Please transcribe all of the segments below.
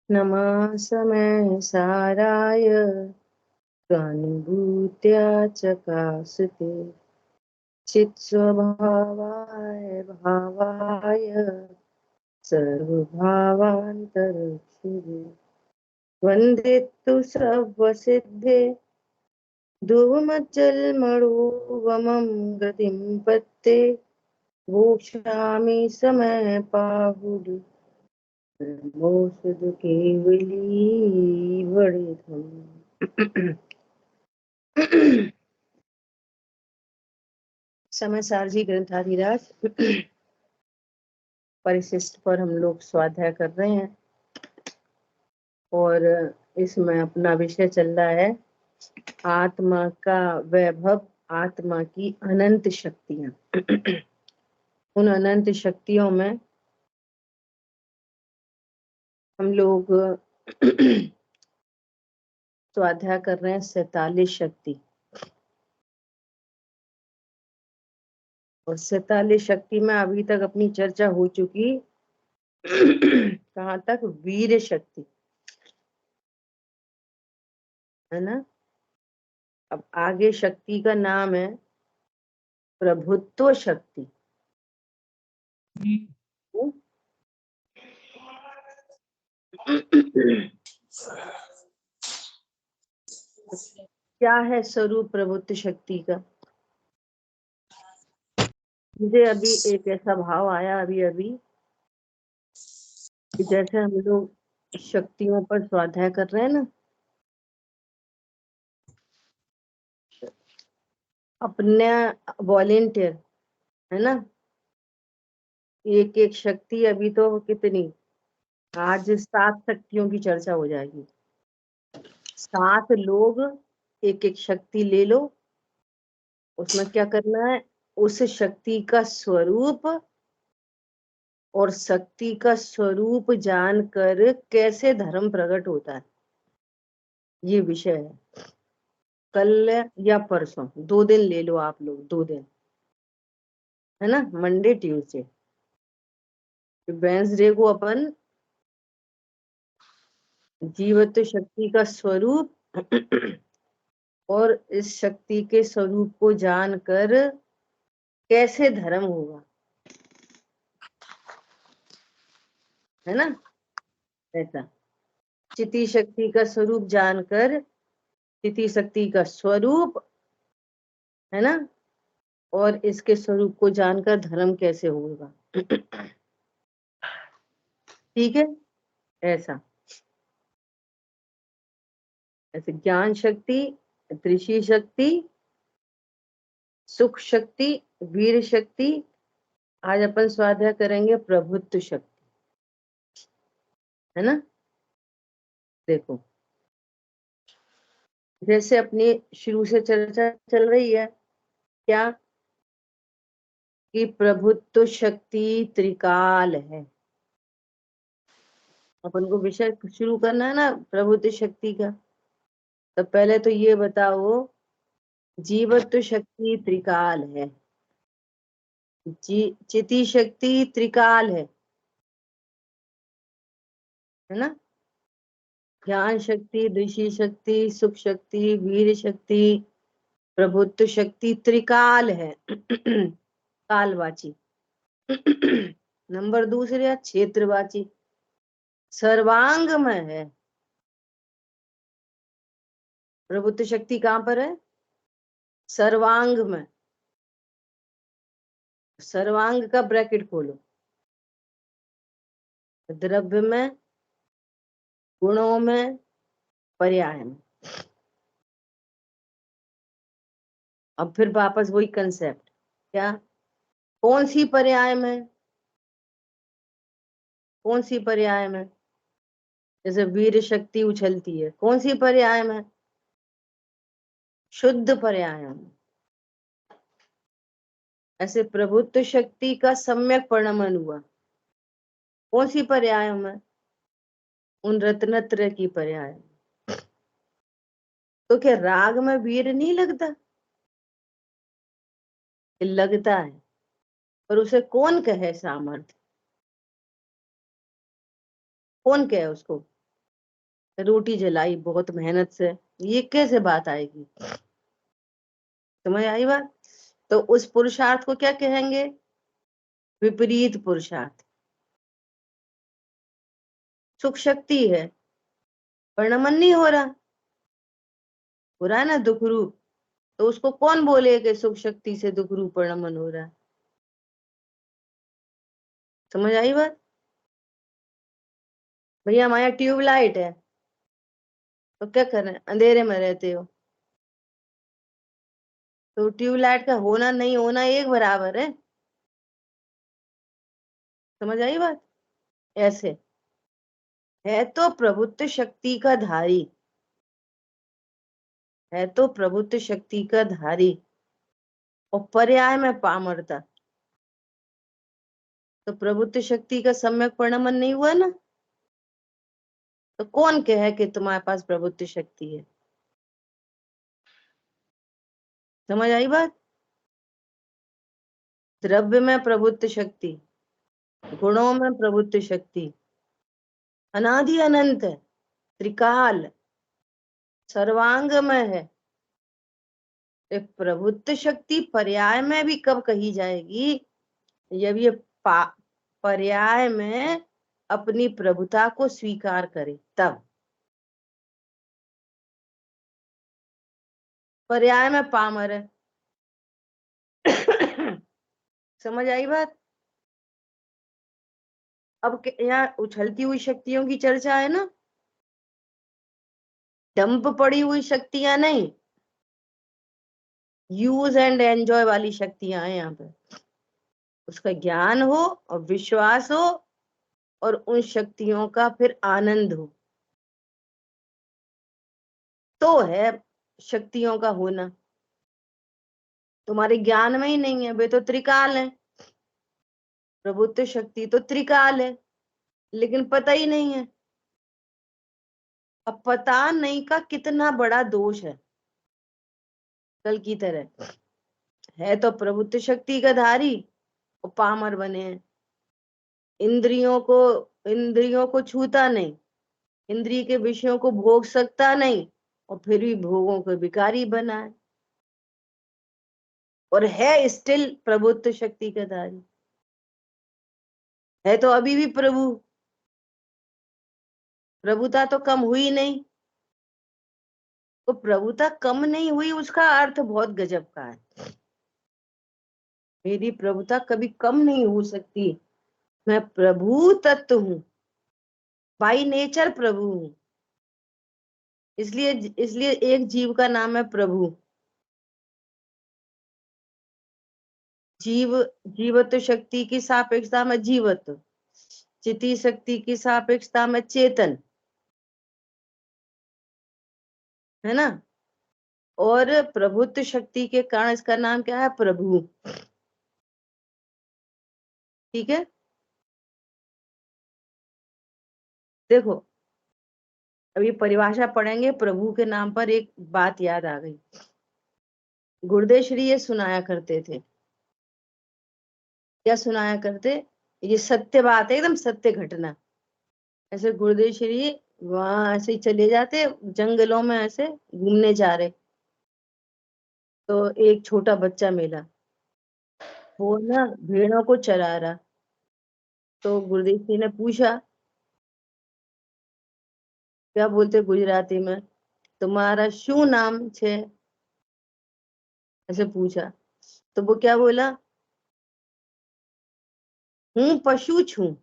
नमः समय साराय स्वानुभूत्या चकासते चित्स्वभावाय भावाय सर्वभावान्तरक्षिणे वन्दे तु सर्वसिद्धे धूमज्जलमणोवमं गतिं पत्ते वोक्षामि समय पाहुड मोषध केवली बड़े धम। समय सारजी ग्रंथाधिराज परिशिष्ट पर हम लोग स्वाध्याय कर रहे हैं और इसमें अपना विषय चल रहा है आत्मा का वैभव, आत्मा की अनंत शक्तियां। उन अनंत शक्तियों में हम लोग स्वाध्याय कर रहे हैं 47 शक्ति। और 47 शक्ति में अभी तक अपनी चर्चा हो चुकी कहाँ तक? वीर शक्ति, है ना। अब आगे शक्ति का नाम है प्रभुत्व शक्ति। क्या है स्वरूप प्रभुत्व शक्ति का? मुझे अभी एक ऐसा भाव आया अभी अभी कि जैसे हम लोग शक्तियों पर स्वाध्याय कर रहे हैं ना, अपने वॉलेंटियर, है ना, एक एक शक्ति। अभी तो कितनी, आज 7 शक्तियों की चर्चा हो जाएगी। 7 लोग एक एक शक्ति ले लो। उसमें क्या करना है? उस शक्ति का स्वरूप और शक्ति का स्वरूप जानकर कैसे धर्म प्रकट होता है, ये विषय है। कल या परसों 2 दिन ले लो आप लोग, 2 दिन, है ना, मंडे ट्यूसडे। वेंसडे को अपन जीवत्व शक्ति का स्वरूप और इस शक्ति के स्वरूप को जानकर कैसे धर्म होगा, है ना, ऐसा। चिति शक्ति का स्वरूप जानकर, चिति शक्ति का स्वरूप, है ना, और इसके स्वरूप को जानकर धर्म कैसे होगा। ठीक है, ऐसा। ऐसे ज्ञान शक्ति, दृष्टि शक्ति, सुख शक्ति, वीर शक्ति। आज अपन स्वाध्याय करेंगे प्रभुत्व शक्ति, है ना। देखो, जैसे अपनी शुरू से चर्चा चल रही है क्या, कि प्रभुत्व शक्ति त्रिकाल है। अपन को विषय शुरू करना है ना प्रभुत्व शक्ति का। तो पहले तो ये बताओ, जीवत्व शक्ति त्रिकाल है, चिति शक्ति त्रिकाल है ना। ज्ञान शक्ति, दृष्टि शक्ति, सुख शक्ति, वीर शक्ति, प्रभुत्व शक्ति त्रिकाल है। कालवाची। नंबर दूसरे क्षेत्रवाची, सर्वांग में है। प्रभुत्व शक्ति कहां पर है? सर्वांग में। सर्वांग का ब्रैकेट खोलो। द्रव्य में, गुणों में, पर्याय में। अब फिर वापस वही कंसेप्ट, क्या? कौन सी पर्याय में? कौन सी पर्याय में? जैसे वीर शक्ति उछलती है, कौन सी पर्याय में? शुद्ध पर्याय में। ऐसे प्रभुत्व शक्ति का सम्यक परिणमन हुआ, कौन सी पर्याय में? उन रत्नत्रय की पर्याय। तो क्या राग में वीर नहीं लगता? लगता है, पर उसे कौन कहे सामर्थ्य? कौन कहे उसको? रोटी जलाई बहुत मेहनत से, ये कैसे बात आएगी? समझ आई बात? तो उस पुरुषार्थ को क्या कहेंगे? विपरीत पुरुषार्थ। सुख शक्ति है, परिणमन नहीं हो रहा, हो रहा है ना दुख रूप। तो उसको कौन बोले कि सुख शक्ति से दुख रूप परिणमन हो रहा है? समझ आई बात? भैया हमारे ट्यूबलाइट है, तो क्या कर रहे हैं, अंधेरे में रहते हो, तो ट्यूबलाइट का होना नहीं होना एक बराबर है। समझ आई बात? ऐसे है तो प्रभुत्व शक्ति का धारी, है तो प्रभुत्व शक्ति का धारी, और पर्याय में पामरता। तो प्रभुत्व शक्ति का सम्यक परिणमन नहीं हुआ ना, तो कौन कहे कि तुम्हारे पास प्रभुत्व शक्ति है? समझ आई बात? द्रव्य में प्रभुत्व शक्ति, गुणों में प्रभुत्व शक्ति, अनादि अनंत है, त्रिकाल, सर्वांग में है। एक प्रभुत्व शक्ति पर्याय में भी कब कही जाएगी? जब ये पर्याय में अपनी प्रभुता को स्वीकार करे, तब। पर्याय में पामर है। समझ आई बात? अब यहाँ उछलती हुई शक्तियों की चर्चा है ना, डंप पड़ी हुई शक्तियां नहीं, यूज एंड एंजॉय वाली शक्तियां हैं यहाँ पे। उसका ज्ञान हो और विश्वास हो, और उन शक्तियों का फिर आनंद हो, तो है शक्तियों का होना। तुम्हारे ज्ञान में ही नहीं है, वे तो त्रिकाल है। प्रभुत्व शक्ति तो त्रिकाल है, लेकिन पता ही नहीं है। अब पता नहीं का कितना बड़ा दोष है। कल की तरह है तो प्रभुत्व शक्ति का धारी, और पामर बने हैं। इंद्रियों को छूता नहीं, इंद्रिय के विषयों को भोग सकता नहीं, और फिर भी भोगों को विकारी बना है, और है स्टिल प्रभुत्व शक्ति का धारी। है तो अभी भी प्रभु, प्रभुता तो कम हुई नहीं। तो प्रभुता कम नहीं हुई, उसका अर्थ बहुत गजब का है। मेरी प्रभुता कभी कम नहीं हो सकती। मैं प्रभु तत्व हूँ, बाई नेचर प्रभु हूँ। इसलिए इसलिए एक जीव का नाम है प्रभु। जीव, जीवत्व शक्ति की सापेक्षता में जीवत्व, चिति शक्ति की सापेक्षता में चेतन, है ना। और प्रभुत्व शक्ति के कारण इसका नाम क्या है? प्रभु। ठीक है। देखो, अब ये परिभाषा पढ़ेंगे, प्रभु के नाम पर एक बात याद आ गई। गुरुदेव श्री ये सुनाया करते थे। क्या सुनाया करते? ये सत्य बात है, एकदम सत्य घटना। ऐसे गुरुदेव श्री वहां ऐसे ही चले जाते, जंगलों में ऐसे घूमने जा रहे, तो एक छोटा बच्चा मिला, वो ना भेड़ों को चरा रहा। तो गुरुदेव जी ने पूछा, क्या बोलते गुजराती में, तुम्हारा शू नाम छे? ऐसे पूछा। तो वो क्या बोला, हूँ पशु छू।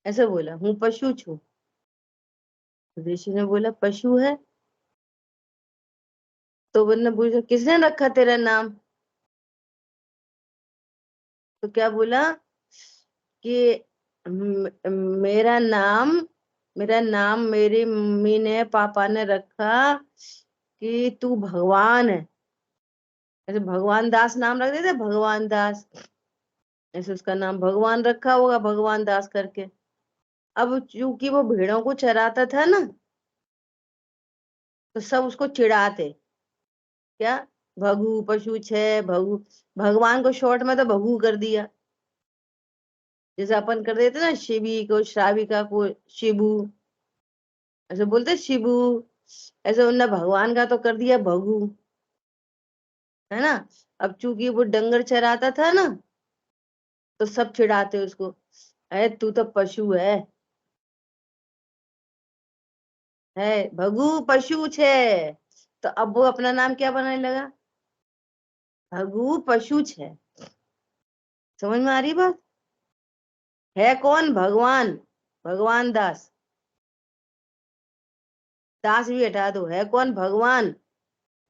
ऐसे बोला, हूँ पशु छू। गुरुदेव जी ने बोला, पशु है? तो उन्होंने पूछा, किसने रखा तेरा नाम? तो क्या बोला कि मेरा नाम, मेरा नाम मेरी मम्मी ने, पापा ने रखा कि तू भगवान है। ऐसे भगवान दास नाम रख देते, भगवान दास, ऐसे उसका नाम भगवान रखा होगा, भगवान दास करके। अब चूंकि वो भेड़ों को चराता था ना, तो सब उसको चिढ़ाते। क्या? भगु, पशु छे भगु। भगवान को शॉर्ट में तो भगु कर दिया। जैसे अपन कर देते ना, शिवी को श्राविका को शिबू, ऐसे बोलते शिबू, ऐसे उनने भगवान का तो कर दिया भगू, है ना। अब चूंकि वो डंगर चराता था ना, तो सब चिढ़ाते उसको, अरे तू तो पशु है भगू पशु छे। तो अब वो अपना नाम क्या बनाने लगा, भगू पशु छे। समझ में आ रही बात? है कौन, भगवान, भगवान दास, दास भी हटा दो, है कौन, भगवान।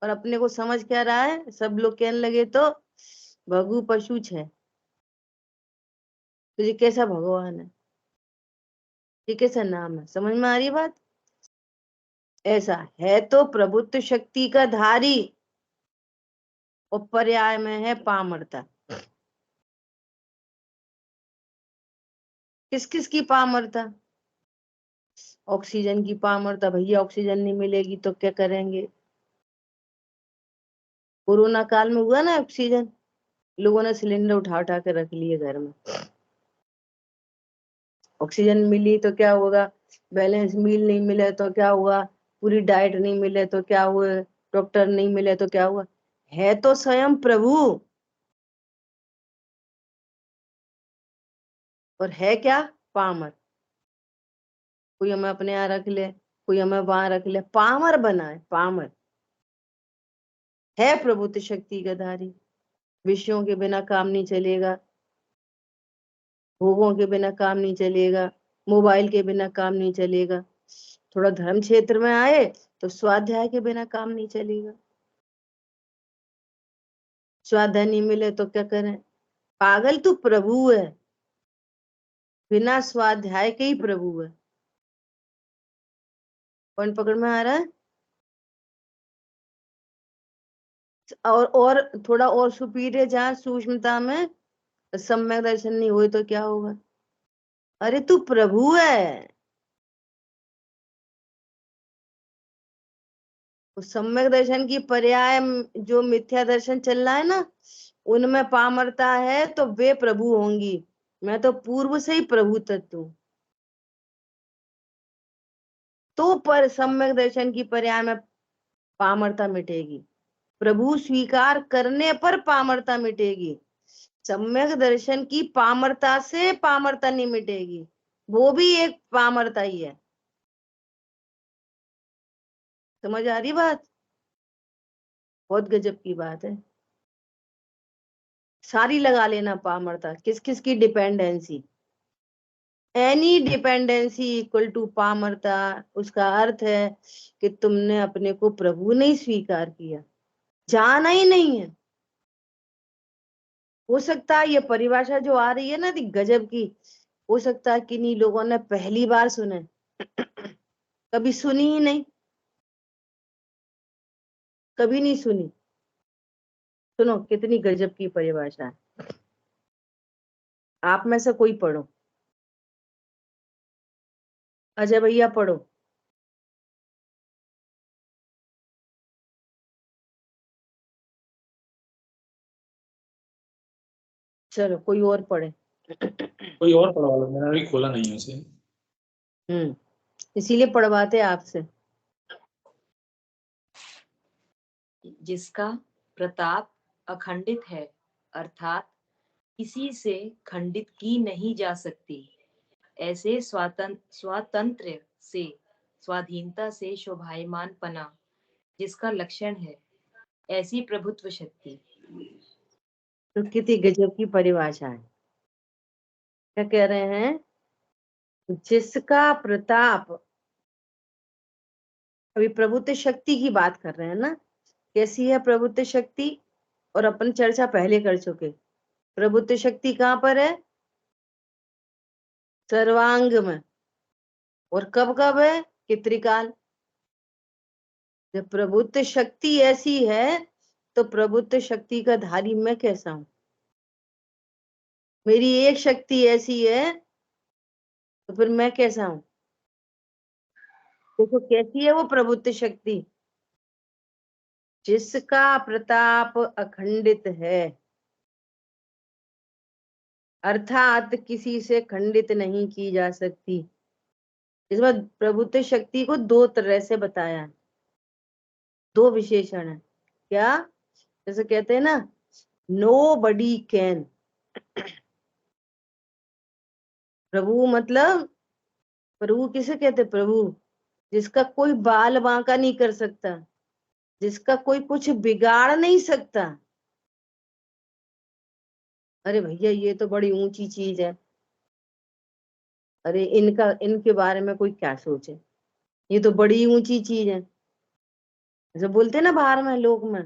और अपने को समझ क्या रहा है, सब लोग कहने लगे तो भगु पशु छे। तुझे कैसा भगवान है, ये कैसा नाम है, समझ में आ रही बात? ऐसा है तो प्रभुत्व शक्ति का धारी, और पर्याय में है पामरता। किस किस की पामरता? ऑक्सीजन की पामरता, भैया ऑक्सीजन नहीं मिलेगी तो क्या करेंगे। कोरोना काल में हुआ ना ऑक्सीजन, लोगों ने सिलेंडर उठा उठा के रख लिए घर में। ऑक्सीजन मिली तो क्या होगा, बैलेंस मील नहीं मिले तो क्या हुआ, पूरी डाइट नहीं मिले तो क्या हुआ, डॉक्टर नहीं मिले तो क्या हुआ। है तो स्वयं प्रभु, और है क्या, पामर। कोई हमें अपने यहाँ रख ले, कोई हमें वहां रख ले, पामर बना है, पामर। है प्रभुत्व शक्ति का धारी, विषयों के बिना काम नहीं चलेगा, भोगों के बिना काम नहीं चलेगा, मोबाइल के बिना काम नहीं चलेगा। थोड़ा धर्म क्षेत्र में आए तो स्वाध्याय के बिना काम नहीं चलेगा। स्वाध्याय नहीं मिले तो क्या करें, पागल तू प्रभु है, बिना स्वाध्याय के ही प्रभु है। कौन पकड़ में आ रहा है? और थोड़ा और सुपीरियर जहाँ सूक्ष्मता में, सम्यक दर्शन नहीं हुए तो क्या होगा, अरे तू प्रभु है। उस सम्यक दर्शन की पर्याय जो मिथ्या दर्शन चल रहा है ना, उनमें पामरता है तो वे प्रभु होंगी। मैं तो पूर्व से ही प्रभु तत्व हूँ। तो पर सम्यक दर्शन की पर्याय में पामरता मिटेगी, प्रभु स्वीकार करने पर पामरता मिटेगी। सम्यक दर्शन की पामरता से पामरता नहीं मिटेगी, वो भी एक पामरता ही है। समझ आ रही बात? बहुत गजब की बात है। सारी लगा लेना पामरता, किस किस की dependency, any dependency equal to पामरता। उसका अर्थ है कि तुमने अपने को प्रभु नहीं स्वीकार किया, जाना ही नहीं है। हो सकता है ये परिभाषा जो आ रही है ना दी गजब की, हो सकता है किन्हीं लोगों ने पहली बार सुने, कभी सुनी ही नहीं, कभी नहीं सुनी। सुनो कितनी गजब की परिभाषा है। आप में से कोई पढ़ो, अजय भैया पढ़ो। चलो कोई और पढ़े। कोई और पढ़वा लो, मैंने अभी खोला नहीं है उसे। इसीलिए पढ़वाते आपसे। जिसका प्रताप अखंडित है, अर्थात किसी से खंडित की नहीं जा सकती, ऐसे स्वातंत्र्य से, स्वाधीनता से शोभायमान पना जिसका लक्षण है, ऐसी प्रभुत्व शक्ति। तो कितनी गजब की परिभाषा है। क्या कह रहे हैं, जिसका प्रताप, अभी प्रभुत्व शक्ति की बात कर रहे हैं ना, कैसी है प्रभुत्व शक्ति। और अपन चर्चा पहले कर चुके, प्रभुत्व शक्ति कहाँ पर है, सर्वांग में। और कब कब है, कि त्रिकाल। जब प्रभुत्व शक्ति ऐसी है तो प्रभुत्व शक्ति का धारी मैं कैसा हूं। मेरी एक शक्ति ऐसी है तो फिर मैं कैसा हूं। देखो कैसी है वो प्रभुत्व शक्ति, जिसका प्रताप अखंडित है, अर्थात किसी से खंडित नहीं की जा सकती। इस बार प्रभुत्व शक्ति को दो तरह से बताया है, दो विशेषण है। क्या? जैसे कहते हैं ना, नो बडी कैन। प्रभु मतलब, प्रभु किसे कहते? प्रभु जिसका कोई बाल बांका नहीं कर सकता, जिसका कोई कुछ बिगाड़ नहीं सकता। अरे भैया ये तो बड़ी ऊंची चीज है। अरे इनके बारे में कोई क्या सोचे, ये तो बड़ी ऊंची चीज है। जैसे बोलते हैं ना बाहर में, लोग में,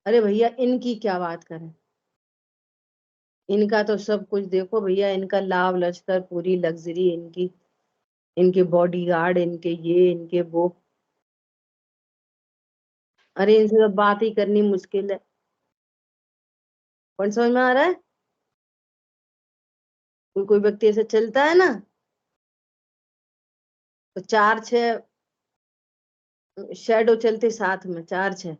अरे भैया इनकी क्या बात करें, इनका तो सब कुछ देखो भैया, इनका लाभ लश्कर, पूरी लग्जरी इनकी, इनके बॉडीगार्ड, इनके ये, इनके वो। अरे इनसे तो बात ही करनी मुश्किल है। कौन समझ में आ रहा है? कोई कोई व्यक्ति ऐसे चलता है ना, तो चार छह शेडो चलते साथ में, चार छह।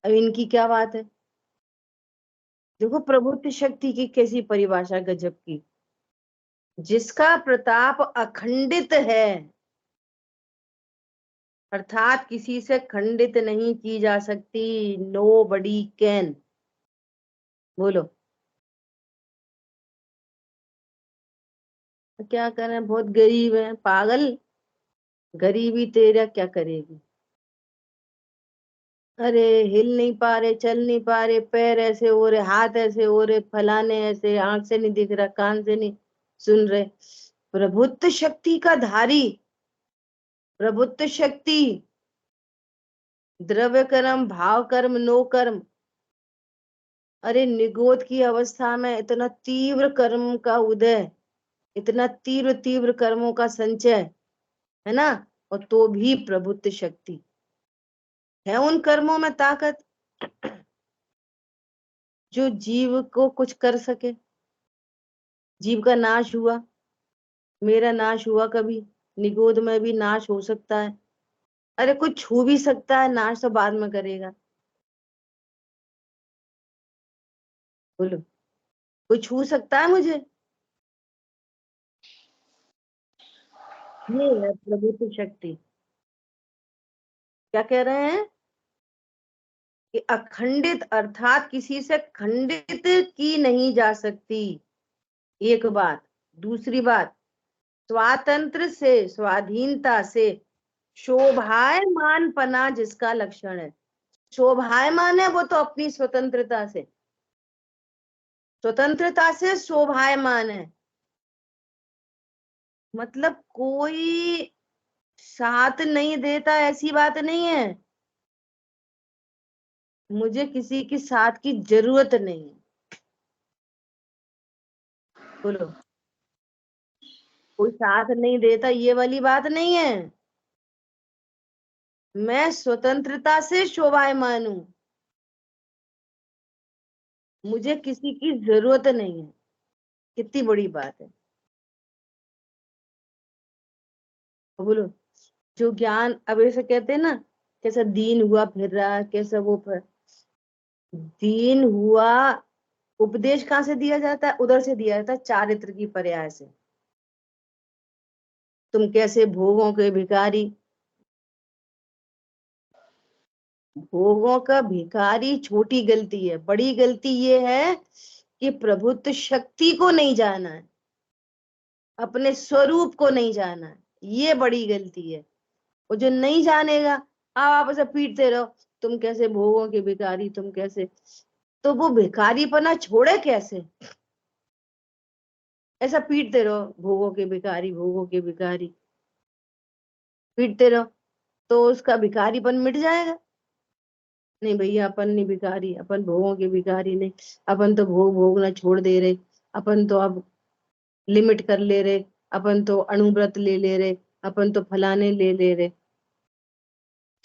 अब इनकी क्या बात है? देखो प्रभुत्व शक्ति की कैसी परिभाषा गजब की। जिसका प्रताप अखंडित है, अर्थात किसी से खंडित नहीं की जा सकती। Nobody can. बोलो क्या करें, बहुत गरीब है पागल, गरीबी तेरा क्या करेगी। अरे हिल नहीं पा रहे, चल नहीं पा रहे, पैर ऐसे हो रहे, हाथ ऐसे हो रहे, फलाने ऐसे, आंख से नहीं दिख रहा, कान से नहीं सुन रहे। प्रभुत्व शक्ति का धारी, प्रभुत्व शक्ति, द्रव्य कर्म, भाव कर्म, नो कर्म। अरे निगोद की अवस्था में इतना तीव्र कर्म का उदय, इतना तीव्र तीव्र कर्मों का संचय, है ना, और तो भी प्रभुत्व शक्ति है उन कर्मों में ताकत, जो जीव को कुछ कर सके। जीव का नाश हुआ, मेरा नाश हुआ कभी, निगोद में भी नाश हो सकता है। अरे कोई छू भी सकता है, नाश तो बाद में करेगा। बोलो, कोई छू सकता है मुझे? ये है प्रभुत्व शक्ति। क्या कह रहे हैं कि अखंडित, अर्थात किसी से खंडित की नहीं जा सकती, एक बात। दूसरी बात, स्वातंत्र से, स्वाधीनता से शोभायमान पना जिसका लक्षण है। शोभायमान है वो तो अपनी स्वतंत्रता से, स्वतंत्रता से शोभायमान है। मतलब कोई साथ नहीं देता ऐसी बात नहीं है, मुझे किसी की साथ की जरूरत नहीं है। बोलो, कोई साथ नहीं देता ये वाली बात नहीं है। मैं स्वतंत्रता से शोभायमान हूं, मुझे किसी की जरूरत नहीं है। कितनी बड़ी बात है। बोलो, जो ज्ञान, अब ऐसे कहते हैं ना, कैसा दीन हुआ फिर रहा, कैसा वो दीन हुआ। उपदेश कहाँ से दिया जाता है? उधर से दिया जाता है, चारित्र की पर्याय से। तुम कैसे भोगों के भिखारी, भोगों का भिखारी छोटी गलती है, बड़ी गलती ये है कि प्रभुत्व शक्ति को नहीं जाना है, अपने स्वरूप को नहीं जाना है, ये बड़ी गलती है। वो जो नहीं जानेगा, आप उसे पीटते रहो, तुम कैसे भोगों के भिखारी, तुम कैसे, तो वो भिखारीपना छोड़े कैसे? ऐसा पीटते रहो, भोगों के भिखारी, भोगों के भिखारी, पीटते रहो, तो उसका भिखारीपन मिट जाएगा। नहीं भैया, अपन नहीं भिखारी, अपन भोगों के भिखारी नहीं, अपन तो भोग भोगना छोड़ दे रहे, अपन तो अब लिमिट कर ले रहे, अपन तो अणुव्रत ले रहे, अपन तो फलाने ले रहे,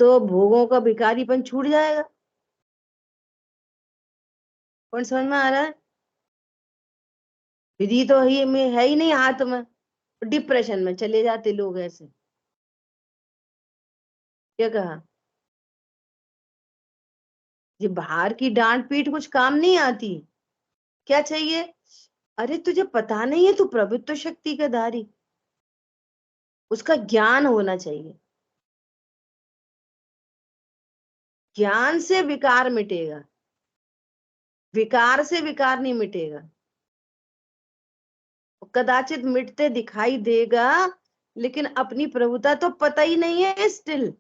तो भोगों का भिखारीपन छूट जाएगा। कौन समझ में आ रहा है? विधि तो ही में है ही नहीं हाथ में, डिप्रेशन में चले जाते लोग ऐसे। क्या कहा? ये बाहर की डांट पीट कुछ काम नहीं आती। क्या चाहिए? अरे तुझे पता नहीं है, तू प्रभुत्व शक्ति का धारी, उसका ज्ञान होना चाहिए। ज्ञान से विकार मिटेगा, विकार से विकार नहीं मिटेगा। कदाचित मिटते दिखाई देगा, लेकिन अपनी प्रभुता तो पता ही नहीं है स्टिल।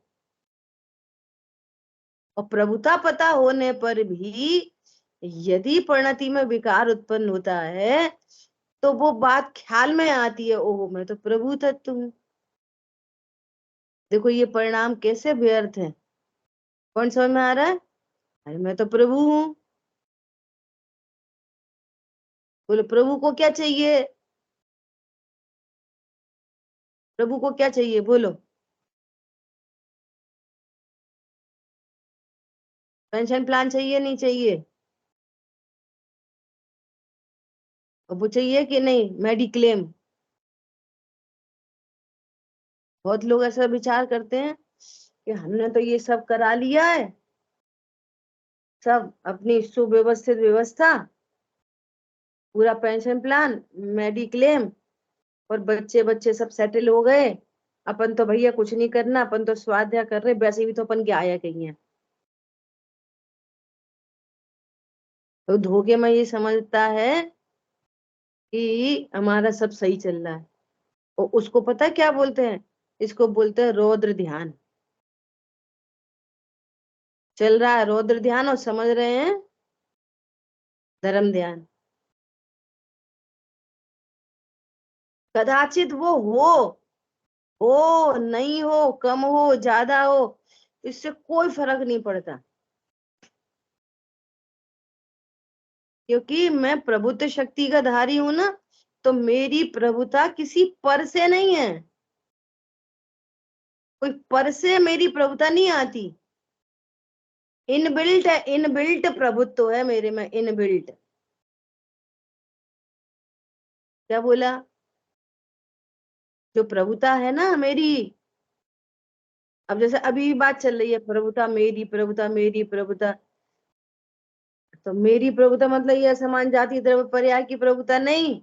और प्रभुता पता होने पर भी यदि परिणति में विकार उत्पन्न होता है, तो वो बात ख्याल में आती है, ओहो मैं तो प्रभु तत्व हूं। देखो ये परिणाम कैसे व्यर्थ है। कौन समझ में आ रहा है? अरे मैं तो प्रभु हूं। बोलो प्रभु को क्या चाहिए? प्रभु को क्या चाहिए बोलो? पेंशन प्लान चाहिए नहीं चाहिए? और वो चाहिए कि नहीं मेडिक्लेम? बहुत लोग ऐसा विचार करते हैं कि हमने तो ये सब करा लिया है, सब अपनी सुव्यवस्थित व्यवस्था, पूरा पेंशन प्लान, मेडिक्लेम, और बच्चे बच्चे सब सेटल हो गए। अपन तो भैया कुछ नहीं करना, अपन तो स्वाध्याय कर रहे, वैसे भी तो अपन के आया कहीं है। तो धोखे में ये समझता है कि हमारा सब सही चल रहा है, और उसको पता है क्या बोलते हैं? इसको बोलते हैं रौद्र ध्यान। चल रहा है रौद्र ध्यान और समझ रहे हैं धर्म ध्यान। कदाचित वो हो नहीं हो, कम हो ज्यादा हो, इससे कोई फर्क नहीं पड़ता, क्योंकि मैं प्रभुत्व शक्ति का धारी हूं ना। तो मेरी प्रभुता किसी पर से नहीं है, कोई पर से मेरी प्रभुता नहीं आती। इनबिल्ट है, इनबिल्ट प्रभुत्व है मेरे में, इनबिल्ट। क्या बोला? जो प्रभुता है ना मेरी, अब जैसे अभी बात चल रही है प्रभुता मेरी, प्रभुता मेरी, प्रभुता, तो मेरी प्रभुता मतलब ये समान जाति द्रव्य पर्याय की प्रभुता नहीं,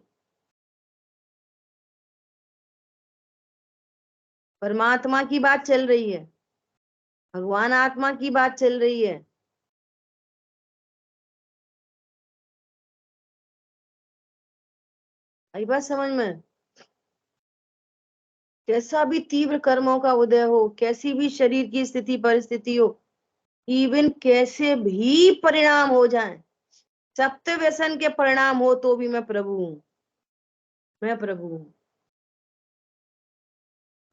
परमात्मा की बात चल रही है, भगवान आत्मा की बात चल रही है। आई बात समझ में? कैसा भी तीव्र कर्मों का उदय हो, कैसी भी शरीर की स्थिति परिस्थिति हो, इवन कैसे भी परिणाम हो जाए, सप्त व्यसन के परिणाम हो, तो भी मैं प्रभु हूं, मैं प्रभु हूं।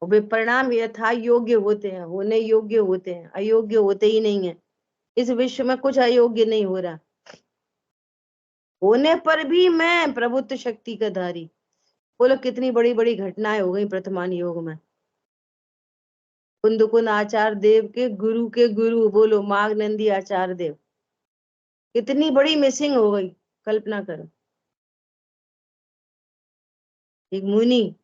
और वे परिणाम यथा योग्य होते हैं, होने योग्य होते हैं, अयोग्य होते ही नहीं है। इस विश्व में कुछ अयोग्य नहीं हो रहा, होने पर भी मैं प्रभुत्व शक्ति का धारी। बोलो कितनी बड़ी बड़ी घटनाएं हो गई वर्तमान योग में। कुंदकुन आचार्य देव के गुरु बोलो माघ नंदी आचार्य देव, कितनी बड़ी मिसिंग हो गई, कल्पना करो। एक मुनि,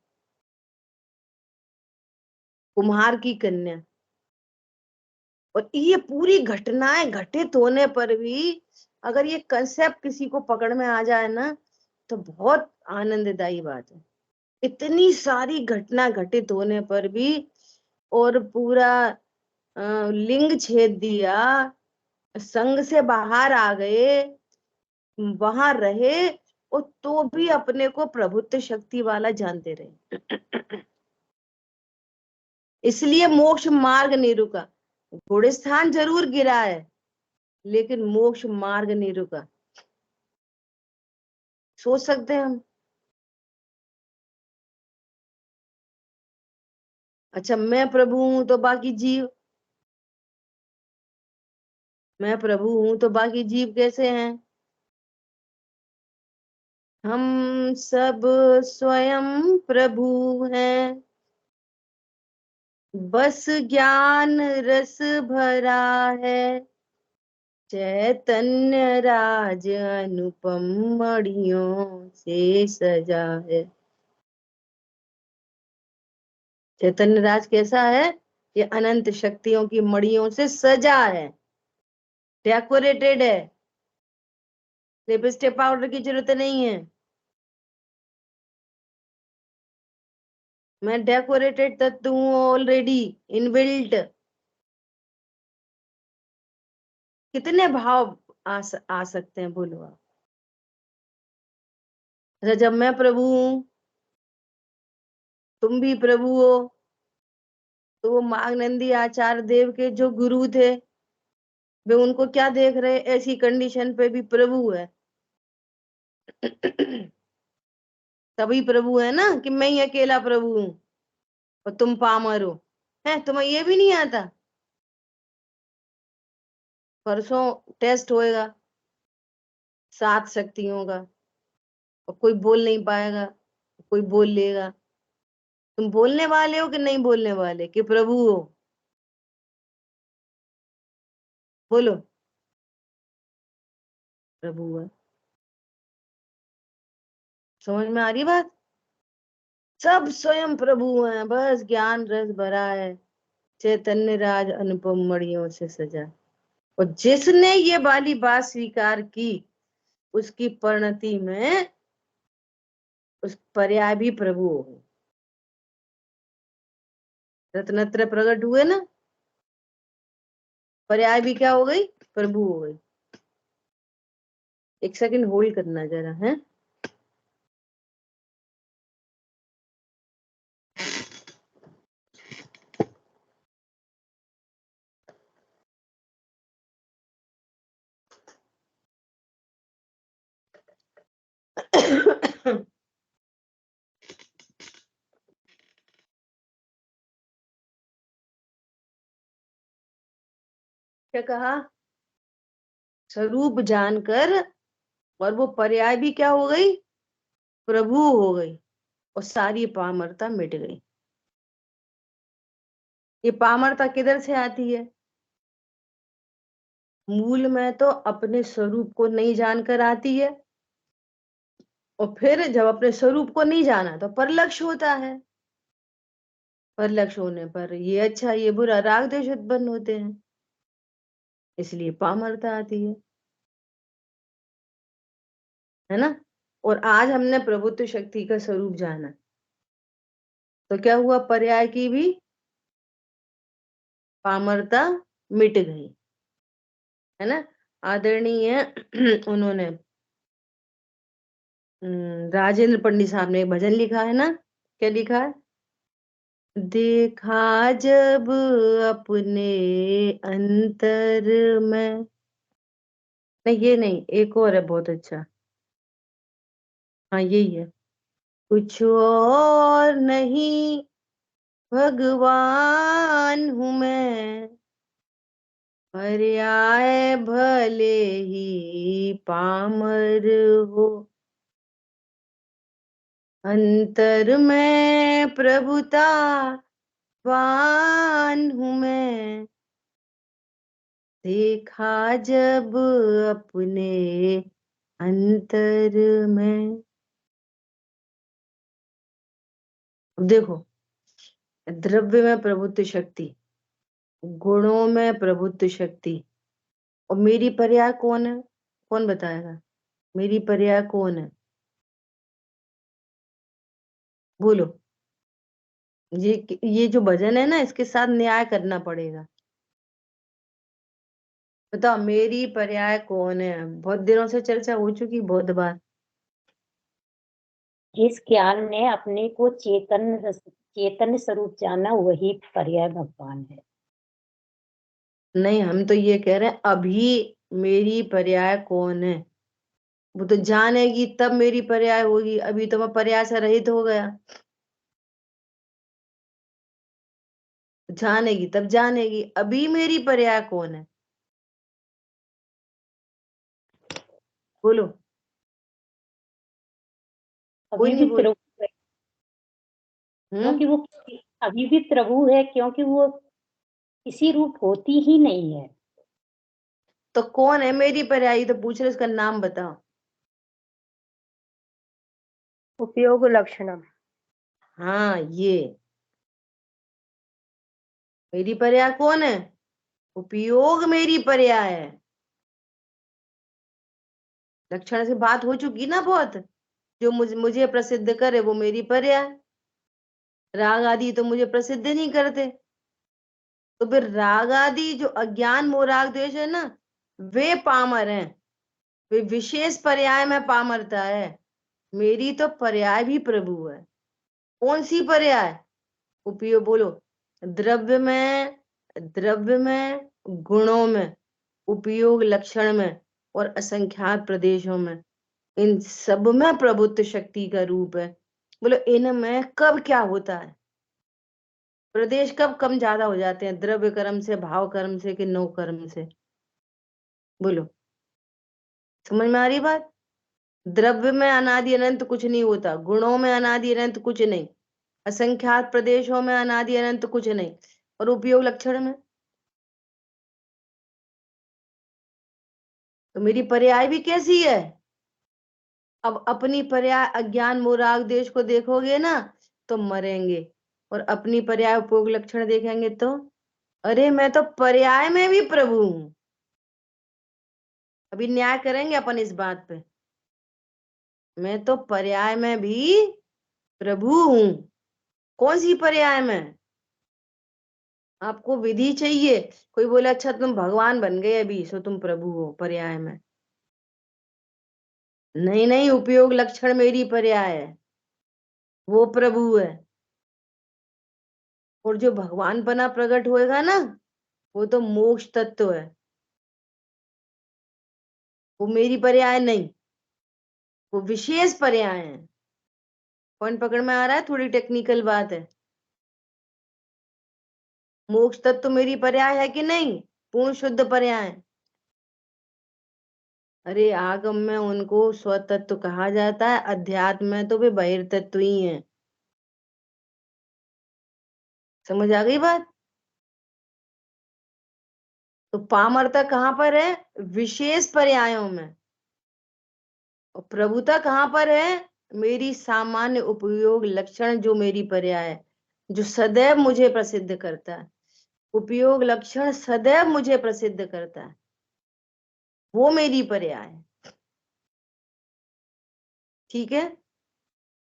कुम्हार की कन्या, और ये पूरी घटनाएं घटित होने पर भी अगर ये कंसेप्ट किसी को पकड़ में आ जाए ना, तो बहुत आनंददायी बात है। इतनी सारी घटना घटित होने पर भी, और पूरा लिंग छेद दिया, संघ से बाहर आ गए, वहां रहे, और तो भी अपने को प्रभुत्व शक्ति वाला जानते रहे। इसलिए मोक्ष मार्ग नहीं रुका। घोड़े स्थान जरूर गिरा है, लेकिन मोक्ष मार्ग नहीं रुका। सोच सकते हैं हम? अच्छा मैं प्रभु हूं तो बाकी जीव, मैं प्रभु हूं तो बाकी जीव कैसे हैं? हम सब स्वयं प्रभु हैं, बस ज्ञान रस भरा है, चैतन्य राज अनुपम मणियों से सजा है। चैतन्य राज कैसा है? ये अनंत शक्तियों की मणियों से सजा है, डेकोरेटेड है, लिपस्टिक पाउडर की जरूरत नहीं है। मैं डेकोरेटेड तत्व हूँ ऑलरेडी इनबिल्ट। कितने भाव आ सकते हैं बोलो आप। अच्छा, जब मैं प्रभु हूँ, तुम भी प्रभु हो, तो वो मागनंदी आचार्य देव के जो गुरु थे, वे उनको क्या देख रहे, ऐसी कंडीशन पे भी प्रभु है। तभी प्रभु है ना, कि मैं ही अकेला प्रभु हूँ और तुम पामर हो। है तुम्हें ये भी नहीं आता? परसों टेस्ट होएगा 7 शक्तियों का, और कोई बोल नहीं पाएगा, कोई बोल लेगा। तुम बोलने वाले हो कि नहीं बोलने वाले, कि प्रभु हो? बोलो। प्रभु है। समझ में आ रही बात? सब स्वयं प्रभु हैं, बस ज्ञान रस भरा है, चैतन्य राज अनुपम मणियों से सजा। और जिसने ये वाली बात स्वीकार की, उसकी परिणति में उस पर्याय भी प्रभु हो गए। रत्नत्र प्रकट हुए ना, पर्याय भी क्या हो गई? प्रभु हो गई। एक सेकंड होल्ड करना जरा है। क्या कहा? स्वरूप जानकर, और वो पर्याय भी क्या हो गई? प्रभु हो गई, और सारी पामरता मिट गई। ये पामरता किधर से आती है? मूल में तो अपने स्वरूप को नहीं जानकर आती है, और फिर जब अपने स्वरूप को नहीं जाना तो परलक्ष्य होता है। परलक्ष्य होने पर ये अच्छा ये बुरा राग द्वेष उत्पन्न होते हैं, इसलिए पामरता आती है ना। और आज हमने प्रभुत्व शक्ति का स्वरूप जाना, तो क्या हुआ? पर्याय की भी पामरता मिट गई, है ना। आदरणीय उन्होंने राजेंद्र पंडित साहब ने एक भजन लिखा है ना। क्या लिखा है? देखा जब अपने अंतर में, नहीं ये नहीं, एक और है बहुत अच्छा। हाँ यही है। कुछ और नहीं भगवान हूं मैं, पर्याय भले ही पामर हो, अंतर में प्रभुता वान हूं मैं, देखा जब अपने अंतर में। देखो, द्रव्य में प्रभुत्व शक्ति, गुणों में प्रभुत्व शक्ति, और मेरी पर्याय कौन है? कौन बताएगा मेरी पर्याय कौन है? बोलो। ये जो भजन है ना, इसके साथ न्याय करना पड़ेगा। बताओ मेरी पर्याय कौन है? बहुत दिनों से चर्चा हो चुकी, बहुत बार। जिस ज्ञान ने अपने को चैतन्य स्वरूप जाना, वही पर्याय भगवान है। नहीं, हम तो ये कह रहे हैं अभी मेरी पर्याय कौन है। वो तो जानेगी तब मेरी पर्याय होगी, अभी तो मैं पर्याय से रहित हो गया। जानेगी तब जानेगी, अभी मेरी पर्याय कौन है? बोलो। कोई अभी नहीं भी बोल। प्रभु है, क्योंकि वो अभी भी प्रभु है, क्योंकि वो किसी रूप होती ही नहीं है। तो कौन है मेरी पर्याय? तो पूछ रहे, उसका नाम बताओ। उपयोग लक्षणम। हाँ, ये मेरी पर्याय कौन है? उपयोग मेरी पर्याय है। लक्षण से बात हो चुकी ना बहुत। जो मुझे प्रसिद्ध करे वो मेरी पर्याय। राग आदि तो मुझे प्रसिद्ध नहीं करते। तो फिर राग आदि जो अज्ञान मोह राग द्वेष है ना, वे पामर हैं, वे विशेष पर्याय में पामरता है। मेरी तो पर्याय भी प्रभु है। कौन सी पर्याय? उपयोग बोलो। द्रव्य में, गुणों में, उपयोग लक्षण में और असंख्यात प्रदेशों में, इन सब में प्रभुत्व शक्ति का रूप है। बोलो इनमें कब क्या होता है? प्रदेश कब कम ज्यादा हो जाते हैं? द्रव्य कर्म से, भाव कर्म से, कि नो कर्म से? बोलो, समझ में आ रही बात? द्रव्य में अनादि अनंत कुछ नहीं होता, गुणों में अनादि अनंत कुछ नहीं, असंख्यात प्रदेशों में अनादि अनंत कुछ नहीं, और उपयोग लक्षण में। तो मेरी पर्याय भी कैसी है? अब अपनी पर्याय अज्ञान मोराग देश को देखोगे ना तो मरेंगे, और अपनी पर्याय उपयोग लक्षण देखेंगे तो अरे मैं तो पर्याय में भी प्रभु हूं। अभी न्याय करेंगे अपन इस बात पे। मैं तो पर्याय में भी प्रभु हूं। कौन सी पर्याय में? आपको विधि चाहिए। कोई बोले अच्छा तुम भगवान बन गए अभी सो तुम प्रभु हो पर्याय में। नहीं नहीं, उपयोग लक्षण मेरी पर्याय है, वो प्रभु है। और जो भगवान बना प्रकट होएगा ना, वो तो मोक्ष तत्व है, वो मेरी पर्याय नहीं, वो विशेष पर्याय है। पॉइंट पकड़ में आ रहा है? थोड़ी टेक्निकल बात है। मोक्ष तत्व मेरी पर्याय है कि नहीं? पूर्ण शुद्ध पर्याय। अरे आगम में उनको स्वतत्व कहा जाता है, अध्यात्म में तो वे बहिर्तत्व ही है। समझ आ गई बात? तो पामरता कहाँ पर है? विशेष पर्यायों में। और प्रभुता कहाँ पर है? मेरी सामान्य उपयोग लक्षण जो मेरी पर्याय है, जो सदैव मुझे प्रसिद्ध करता है। उपयोग लक्षण सदैव मुझे प्रसिद्ध करता है, वो मेरी पर्याय है। ठीक है?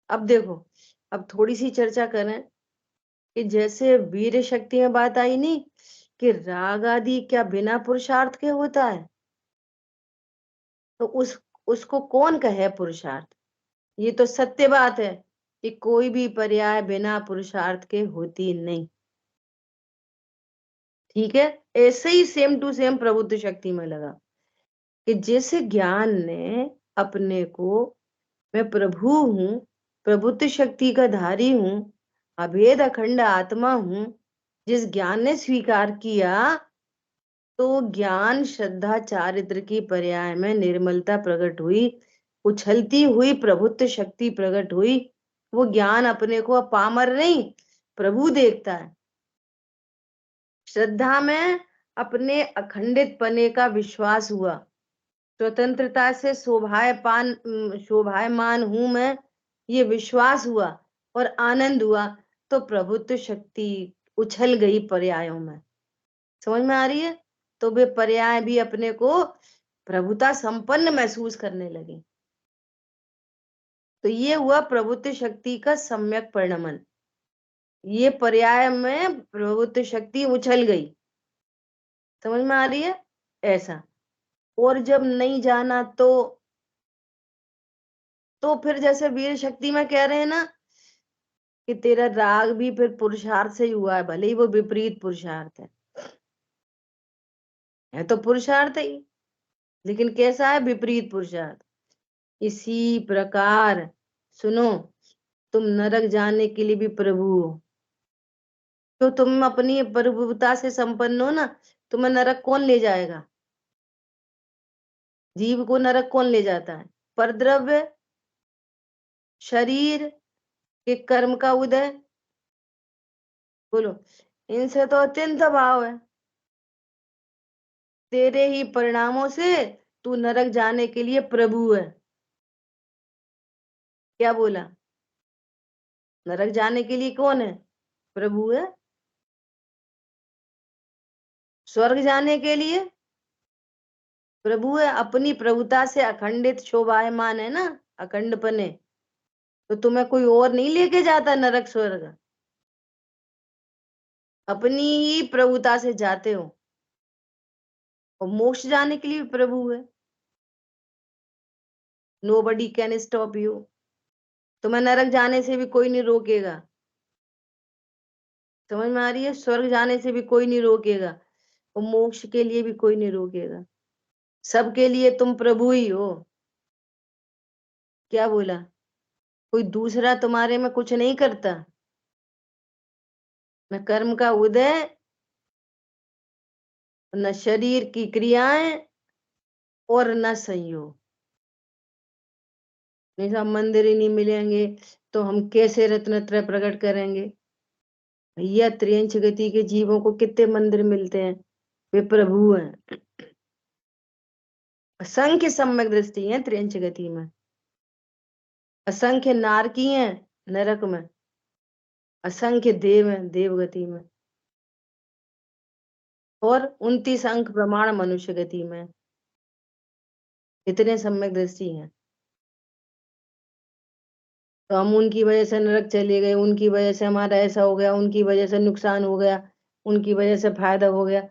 अब देखो, अब थोड़ी सी चर्चा करें कि जैसे वीर शक्ति में बात आई नहीं कि राग आदि क्या बिना पुरुषार्थ के होता है? तो उसको कौन कहे पुरुषार्थ? ये तो सत्य बात है कि कोई भी पर्याय बिना पुरुषार्थ के होती नहीं। ठीक है? ऐसे ही सेम टू सेम प्रबुद्ध शक्ति में लगा कि जिस ज्ञान ने अपने को मैं प्रभु हूं, प्रबुद्ध शक्ति का धारी हूं, अभेद अखंड आत्मा हूं, जिस ज्ञान ने स्वीकार किया, तो ज्ञान श्रद्धा चारित्र की पर्याय में निर्मलता प्रकट हुई, उछलती हुई प्रभुत्व शक्ति प्रकट हुई। वो ज्ञान अपने को पामर नहीं प्रभु देखता है। श्रद्धा में अपने अखंडित पने का विश्वास हुआ, स्वतंत्रता से शोभायमान हूं मैं, ये विश्वास हुआ और आनंद हुआ, तो प्रभुत्व शक्ति उछल गई पर्यायों में। समझ में आ रही है? तो वे पर्याय भी अपने को प्रभुता संपन्न महसूस करने लगे। तो ये हुआ प्रभुत्व शक्ति का सम्यक परिणमन। ये पर्याय में प्रभुत्व शक्ति उछल गई। समझ में आ रही है? ऐसा। और जब नहीं जाना तो फिर जैसे वीर शक्ति में कह रहे हैं ना कि तेरा राग भी फिर पुरुषार्थ से ही हुआ है, भले ही वो विपरीत पुरुषार्थ है तो पुरुषार्थ ही, लेकिन कैसा है? विपरीत पुरुषार्थ। इसी प्रकार सुनो, तुम नरक जाने के लिए भी प्रभु हो। तो तुम अपनी प्रभुता से संपन्न हो ना, तुम्हें नरक कौन ले जाएगा? जीव को नरक कौन ले जाता है? परद्रव्य, शरीर के कर्म का उदय। बोलो, इनसे तो अत्यंत अभाव है। तेरे ही परिणामों से तू नरक जाने के लिए प्रभु है। क्या बोला? नरक जाने के लिए कौन है? प्रभु है। स्वर्ग जाने के लिए प्रभु है। अपनी प्रभुता से अखंडित शोभायमान है ना, अखंड पने। तो तुम्हें कोई और नहीं लेके जाता नरक स्वर्ग। अपनी ही प्रभुता से जाते हो, और मोक्ष जाने के लिए भी प्रभु है। Nobody can stop you. तुम्हें नरक जाने से भी कोई नहीं रोकेगा, समझ में आ रही है? स्वर्ग जाने से भी कोई नहीं रोकेगा, और मोक्ष के लिए भी कोई नहीं रोकेगा। सबके लिए तुम प्रभु ही हो। क्या बोला? कोई दूसरा तुम्हारे में कुछ नहीं करता, न कर्म का उदय, न शरीर की क्रियाएं, और न संयोग। नहीं सब मंदिर ही नहीं मिलेंगे तो हम कैसे रत्नत्रय प्रकट करेंगे? भैया त्रियंच गति के जीवों को कितने मंदिर मिलते हैं, वे प्रभु हैं। असंख्य सम्यक दृष्टि है त्रियंच गति में, असंख्य नारकी हैं नरक में, असंख्य देव हैं देवगति में, और 29 अंक प्रमाण मनुष्य गति में। इतने सम्यक दृष्टि हैं। तो हम उनकी वजह से नरक चले गए, उनकी वजह से हमारा ऐसा हो गया, उनकी वजह से नुकसान हो गया, उनकी वजह से फायदा हो गया,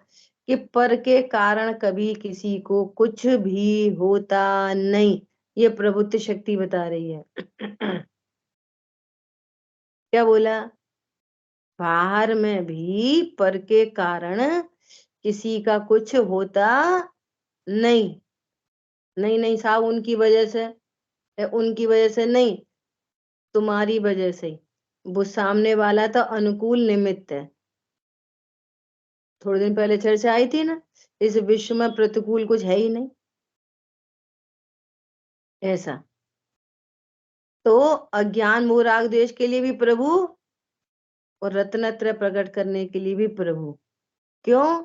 कि पर के कारण कभी किसी को कुछ भी होता नहीं। ये प्रभुत्व शक्ति बता रही है। क्या बोला? बाहर में भी पर के कारण किसी का कुछ होता नहीं। नहीं नहीं साहब उनकी वजह से, उनकी वजह से नहीं, तुम्हारी वजह से ही। वो सामने वाला तो अनुकूल निमित्त है। थोड़े दिन पहले चर्चा आई थी ना, इस विश्व में प्रतिकूल कुछ है ही नहीं, ऐसा। तो अज्ञान मोह राग द्वेष के लिए भी प्रभु, और रत्नत्रय प्रकट करने के लिए भी प्रभु। क्यों?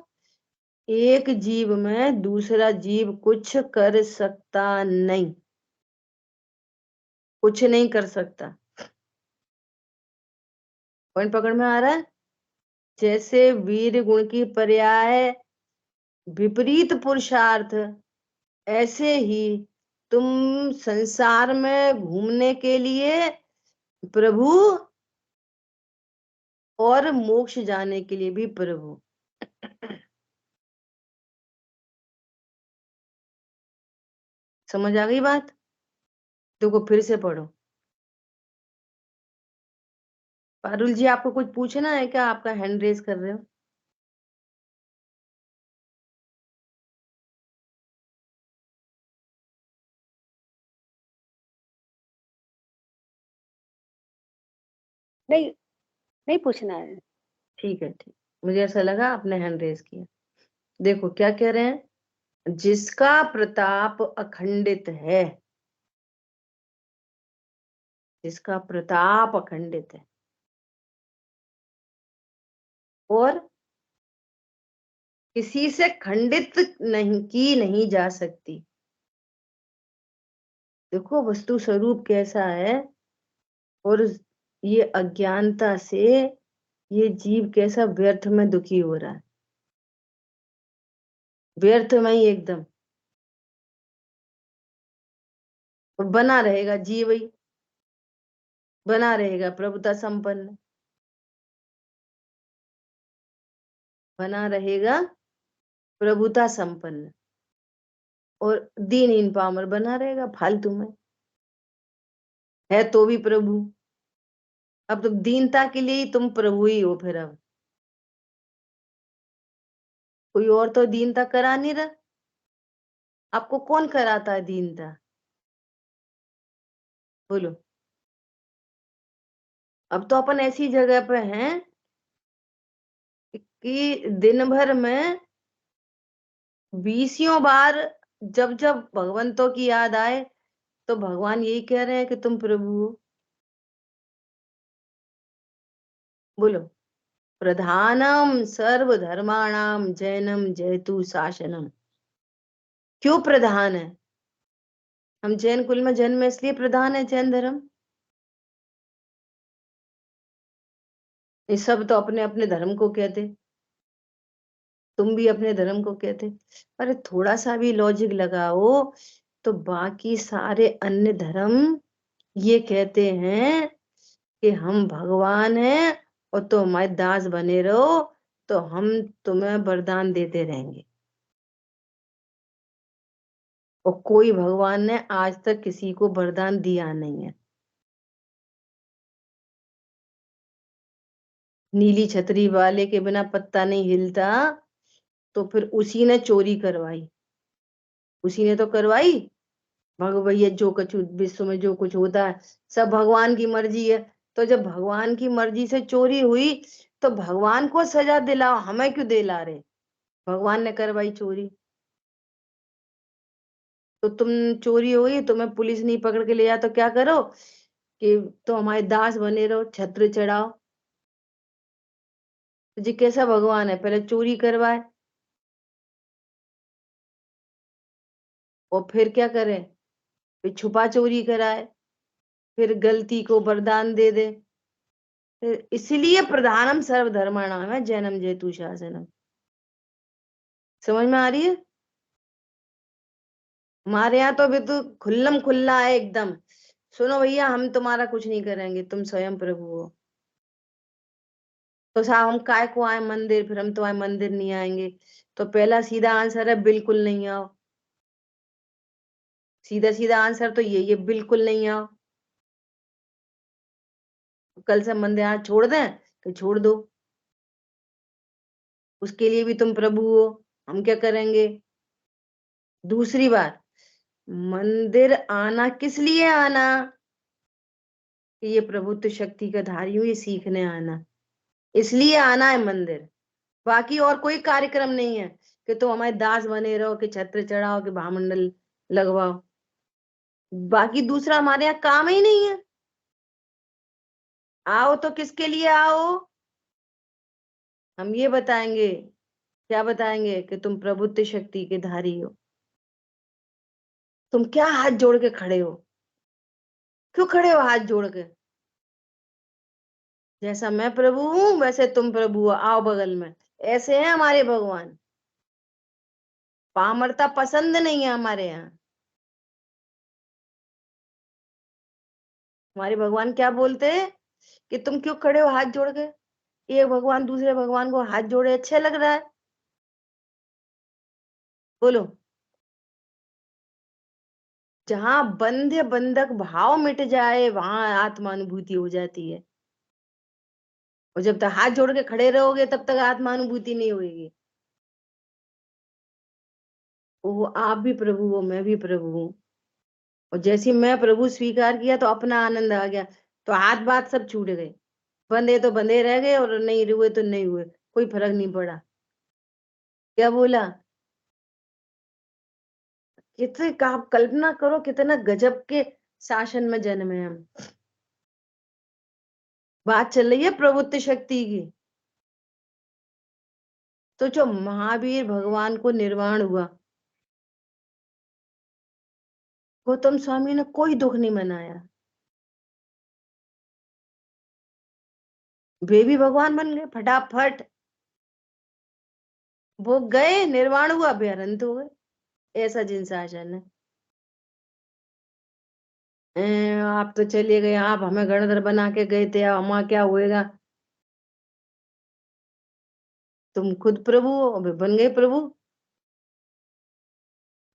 एक जीव में दूसरा जीव कुछ कर सकता नहीं, कुछ नहीं कर सकता। पॉइंट पकड़ में आ रहा है? जैसे वीर गुण की पर्याय विपरीत पुरुषार्थ, ऐसे ही तुम संसार में घूमने के लिए प्रभु, और मोक्ष जाने के लिए भी प्रभु। समझ आ गई बात? देखो फिर से पढ़ो। पारुल जी आपको कुछ पूछना है क्या? आपका हैंड रेज कर रहे हो। नहीं, नहीं पूछना है। ठीक है, ठीक। मुझे ऐसा लगा आपने हैंड रेज किया। देखो क्या कह रहे हैं, जिसका प्रताप अखंडित है, जिसका प्रताप अखंडित है, और किसी से खंडित नहीं जा सकती। देखो वस्तु स्वरूप कैसा है, और ये अज्ञानता से ये जीव कैसा व्यर्थ में दुखी हो रहा है, व्यर्थ में ही एकदम। और बना रहेगा जीव ही, बना रहेगा प्रभुता संपन्न, बना रहेगा प्रभुता संपन्न, और दीनहीन पामर बना रहेगा फालतू में, है तो भी प्रभु। अब तो दीनता के लिए ही तुम प्रभु ही हो। फिर अब कोई और तो दीनता करा नहीं रहा, आपको कौन कराता है दीनता? बोलो। अब तो अपन ऐसी जगह पे हैं कि दिन भर में 20 बार जब जब भगवंतों की याद आए तो भगवान यही कह रहे हैं कि तुम प्रभु हो। बोलो। प्रधानम सर्वधर्माणाम जैनम जयतु शासनम। क्यों प्रधान है? हम जैन कुल में जन्म इसलिए प्रधान है जैन धर्म। ये सब तो अपने अपने धर्म को कहते, तुम भी अपने धर्म को कहते। अरे थोड़ा सा भी लॉजिक लगाओ तो बाकी सारे अन्य धर्म ये कहते हैं कि हम भगवान हैं और तो हमारे दास बने रहो, तो हम तुम्हें वरदान देते रहेंगे। और कोई भगवान ने आज तक किसी को वरदान दिया नहीं है। नीली छतरी वाले के बिना पत्ता नहीं हिलता, तो फिर उसी ने चोरी करवाई, उसी ने तो करवाई। भैया जो कुछ विश्व में जो कुछ होता है सब भगवान की मर्जी है। तो जब भगवान की मर्जी से चोरी हुई तो भगवान को सजा दिलाओ, हमें क्यों दिला रहे? भगवान ने करवाई चोरी। तो तुम चोरी हुई, तुम्हें पुलिस नहीं पकड़ के ले जा तो क्या करो कि तो हमारे दास बने रहो, छत्र चढ़ाओ। तो जी कैसा भगवान है? पहले चोरी करवाए और फिर क्या करे? फिर छुपा चोरी कराए, फिर गलती को वरदान दे दे। फिर इसलिए प्रधानम सर्वधर्माणाम है जैनम जयतु शासनम। समझ में आ रही है? हमारे यहाँ तो अभी तो खुल्लम खुल्ला है एकदम। सुनो भैया, हम तुम्हारा कुछ नहीं करेंगे, तुम स्वयं प्रभु हो। तो साहब हम काय को आए मंदिर? फिर हम तुम्हारे मंदिर नहीं आएंगे। तो पहला सीधा आंसर है बिल्कुल नहीं आओ। सीधा सीधा आंसर तो ये बिल्कुल नहीं आओ। कल से मंदिर आज छोड़ दें तो छोड़ दो, उसके लिए भी तुम प्रभु हो, हम क्या करेंगे? दूसरी बात, मंदिर आना किस लिए आना? कि ये प्रभुत्व शक्ति का धारी हूं, ये सीखने आना, इसलिए आना है मंदिर। बाकी और कोई कार्यक्रम नहीं है कि तुम हमारे दास बने रहो, कि छत्र चढ़ाओ, कि भामंडल लगवाओ। बाकी दूसरा हमारे यहाँ काम ही नहीं है। आओ तो किसके लिए आओ? हम ये बताएंगे। क्या बताएंगे? कि तुम प्रभुत्व शक्ति के धारी हो। तुम क्या हाथ जोड़ के खड़े हो? क्यों खड़े हो हाथ जोड़ के? जैसा मैं प्रभु हूं वैसे तुम प्रभु हो, आओ बगल में। ऐसे हैं हमारे भगवान। पामरता पसंद नहीं है हमारे यहाँ। हमारे भगवान क्या बोलते हैं कि तुम क्यों खड़े हो हाथ जोड़ के? एक भगवान दूसरे भगवान को हाथ जोड़े अच्छा लग रहा है? बोलो। जहां बंध्य बंधक भाव मिट जाए वहां आत्मानुभूति हो जाती है। और जब तक हाथ जोड़ के खड़े रहोगे तब तक आत्मानुभूति नहीं होगी। वो आप भी प्रभु हो, मैं भी प्रभु हूँ। और जैसे मैं प्रभु स्वीकार किया तो अपना आनंद आ गया, तो हाथ बात सब छूट गए। बंधे तो बंधे रह गए और नहीं हुए तो नहीं हुए, कोई फर्क नहीं पड़ा। क्या बोला? कितने का आप कल्पना करो, कितना गजब के शासन में जन्मे हम। बात चल रही है प्रभुत्व शक्ति की। तो जो महावीर भगवान को निर्वाण हुआ, गौतम स्वामी ने कोई दुख नहीं मनाया। वे भी भगवान बन गए फटाफट। वो गए, निर्वाण हुआ, बेअंत हो गए। ऐसा जिन शासन है। आप तो चलिए गए, आप हमें गणधर बना के गए थे, अब हमारा क्या होएगा? तुम खुद प्रभु हो, अभी बन गए प्रभु।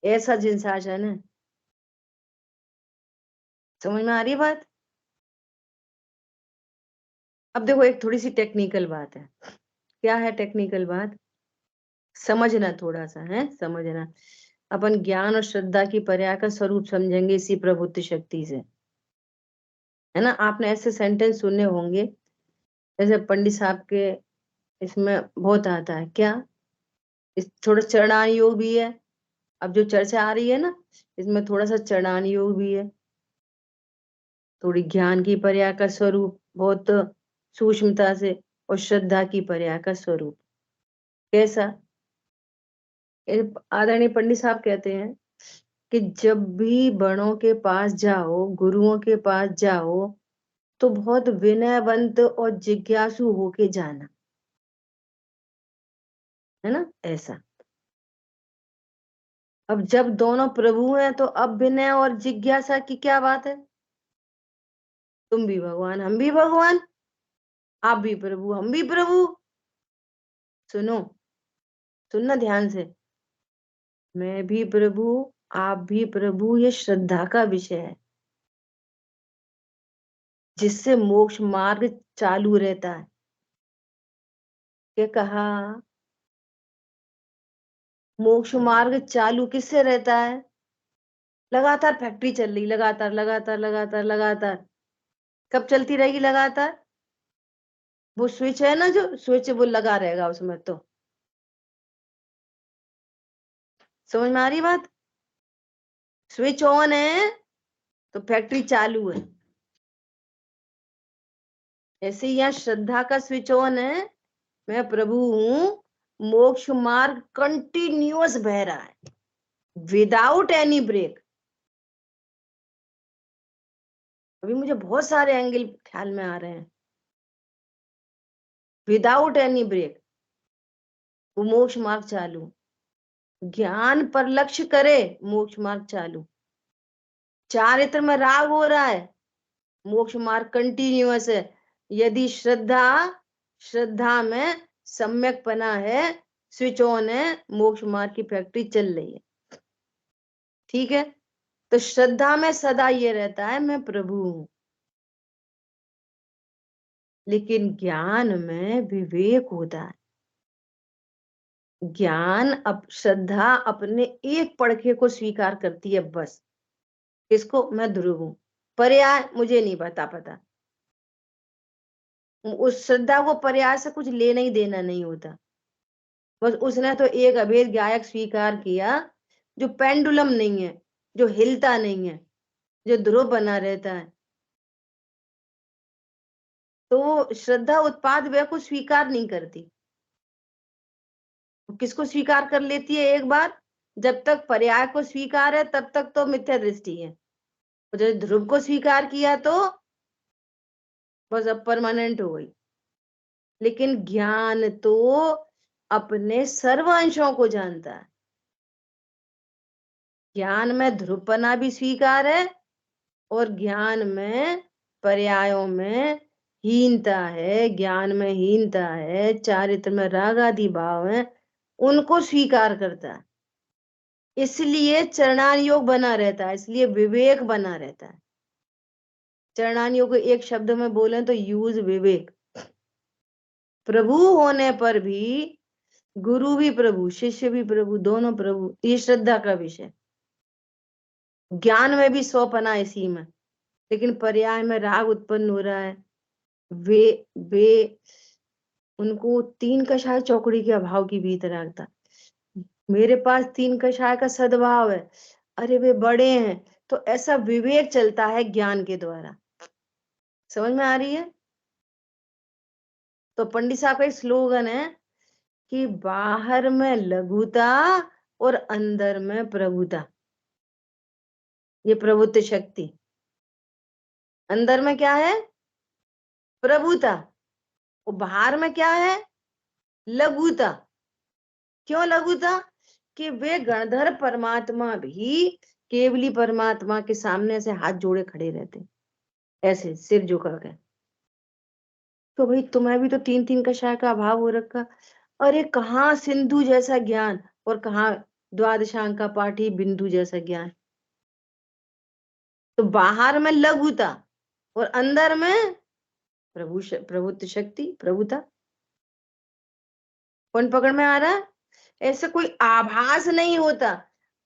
ऐसा जिन शासन है। समझ में आ रही है बात? अब देखो एक थोड़ी सी टेक्निकल बात है। क्या है टेक्निकल बात? समझना थोड़ा सा है, समझना। अपन ज्ञान और श्रद्धा की पर्याय का स्वरूप समझेंगे इसी प्रभुत्व शक्ति से, है ना? आपने ऐसे सेंटेंस सुने होंगे, जैसे पंडित साहब के इसमें बहुत आता है क्या, इस थोड़ा चरणान योग भी है। अब जो चर्चा आ रही है ना, इसमें थोड़ा सा चरणान योग भी है, थोड़ी ज्ञान की पर्याय का स्वरूप बहुत सूक्ष्मता से, और श्रद्धा की पर्याय का स्वरूप कैसा। आदरणीय पंडित साहब कहते हैं कि जब भी बड़ों के पास जाओ, गुरुओं के पास जाओ, तो बहुत विनयवंत और जिज्ञासु होके जाना, है ना? ऐसा। अब जब दोनों प्रभु हैं तो अब विनय और जिज्ञासा की क्या बात है? तुम भी भगवान, हम भी भगवान, आप भी प्रभु, हम भी प्रभु। सुनना ध्यान से। मैं भी प्रभु, आप भी प्रभु, ये श्रद्धा का विषय है, जिससे मोक्ष मार्ग चालू रहता है। क्या कहा? मोक्ष मार्ग चालू किससे रहता है? लगातार फैक्ट्री चल रही, लगातार लगातार लगातार लगातार। कब चलती रहेगी लगातार? वो स्विच है ना, जो स्विच वो लगा रहेगा उसमें। तो समझ में आ रही बात? स्विच ऑन है तो फैक्ट्री चालू है। ऐसे ही यहाँ श्रद्धा का स्विच ऑन है, मैं प्रभु हूं, मोक्ष मार्ग कंटिन्यूअस बह रहा है विदाउट एनी ब्रेक। अभी मुझे बहुत सारे एंगल ख्याल में आ रहे हैं। विदाउट एनी ब्रेक वो मोक्ष मार्ग चालू। ज्ञान पर लक्ष्य करे, मोक्ष मार्ग चालू। चारित्र में राग हो रहा है, मोक्ष मार्ग कंटिन्यूअस है। यदि श्रद्धा में सम्यकपना है, स्विच ऑन है, मोक्ष मार्ग की फैक्ट्री चल रही है। ठीक है? तो श्रद्धा में सदा ये रहता है मैं प्रभु हूं। लेकिन ज्ञान में विवेक होता है। श्रद्धा अपने एक पड़खे को स्वीकार करती है बस। किसको? मैं ध्रुव हूं। पर्याय मुझे नहीं पता। उस श्रद्धा को पर्याय से कुछ लेना ही देना नहीं होता। बस उसने तो एक अभेद गायक स्वीकार किया, जो पेंडुलम नहीं है, जो हिलता नहीं है, जो ध्रुव बना रहता है। तो श्रद्धा उत्पाद व्यय को स्वीकार नहीं करती। किसको स्वीकार कर लेती है एक बार? जब तक पर्याय को स्वीकार है तब तक तो मिथ्या दृष्टि है। और जब ध्रुव को स्वीकार किया तो बस अब परमानेंट हो गई। लेकिन ज्ञान तो अपने सर्व अंशों को जानता है। ज्ञान में ध्रुवपना भी स्वीकार है और ज्ञान में पर्यायों में हीनता है, ज्ञान में हीनता है, चारित्र में राग आदि भाव है, उनको स्वीकार करता है। इसलिए चरणान योग बना रहता है, इसलिए विवेक बना रहता है। चरणान योग एक शब्द में बोले तो यूज विवेक। प्रभु होने पर भी गुरु भी प्रभु, शिष्य भी प्रभु, दोनों प्रभु। ये श्रद्धा का विषय। ज्ञान में भी स्वपना इसी में, लेकिन पर्याय में राग उत्पन्न हो रहा है। वे उनको तीन कषाय चौकड़ी के अभाव की भीतर आता। मेरे पास तीन कषाय का सद्भाव है, अरे वे बड़े हैं। तो ऐसा विवेक चलता है ज्ञान के द्वारा। समझ में आ रही है? तो पंडित साहब का एक स्लोगन है कि बाहर में लघुता और अंदर में प्रभुता। ये प्रभुत्व शक्ति। अंदर में क्या है? प्रभुता। और बाहर में क्या है? लघुता। क्यों लघुता? कि वे गणधर परमात्मा भी केवली परमात्मा के सामने से हाथ जोड़े खड़े रहते, ऐसे सिर झुका कर। तो भाई तुम्हें भी तो तीन तीन कषाय का अभाव हो रखा। अरे कहाँ सिंधु जैसा ज्ञान और कहाँ द्वादशांक का पाठी बिंदु जैसा ज्ञान। तो बाहर में लघुता और अंदर में प्रभुत्व शक्ति, प्रभुता। कौन पकड़ में आ रहा है? ऐसे कोई आभास नहीं होता।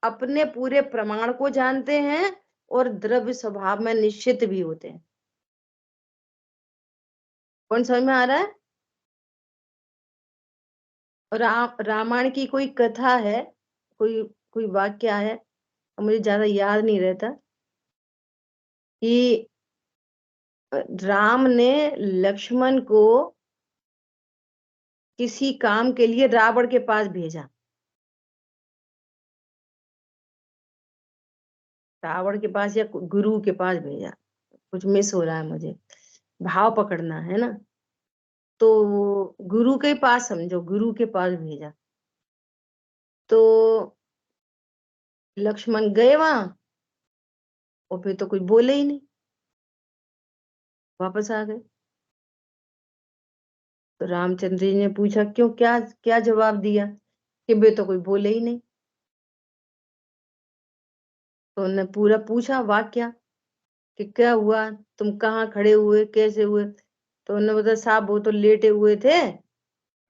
अपने पूरे प्रमाण को जानते हैं और द्रव्य स्वभाव में निश्चित भी होते हैं। कौन समझ में आ रहा है? रामायण की कोई कथा है, कोई वाक्य है, मुझे ज्यादा याद नहीं रहता, कि राम ने लक्ष्मण को किसी काम के लिए रावण के पास भेजा। रावण के पास या गुरु के पास भेजा, कुछ मिस हो रहा है मुझे, भाव पकड़ना है ना। तो गुरु के पास समझो, गुरु के पास भेजा। तो लक्ष्मण गए वहां और फिर तो कुछ बोले ही नहीं, वापस आ गए। तो रामचंद्र जी ने पूछा क्यों, क्या क्या जवाब दिया कि वे तो कोई बोले ही नहीं। तो उन्होंने पूरा पूछा वाक्या कि क्या हुआ, तुम कहाँ खड़े हुए, कैसे हुए। तो उन्होंने बताया साहब वो तो लेटे हुए थे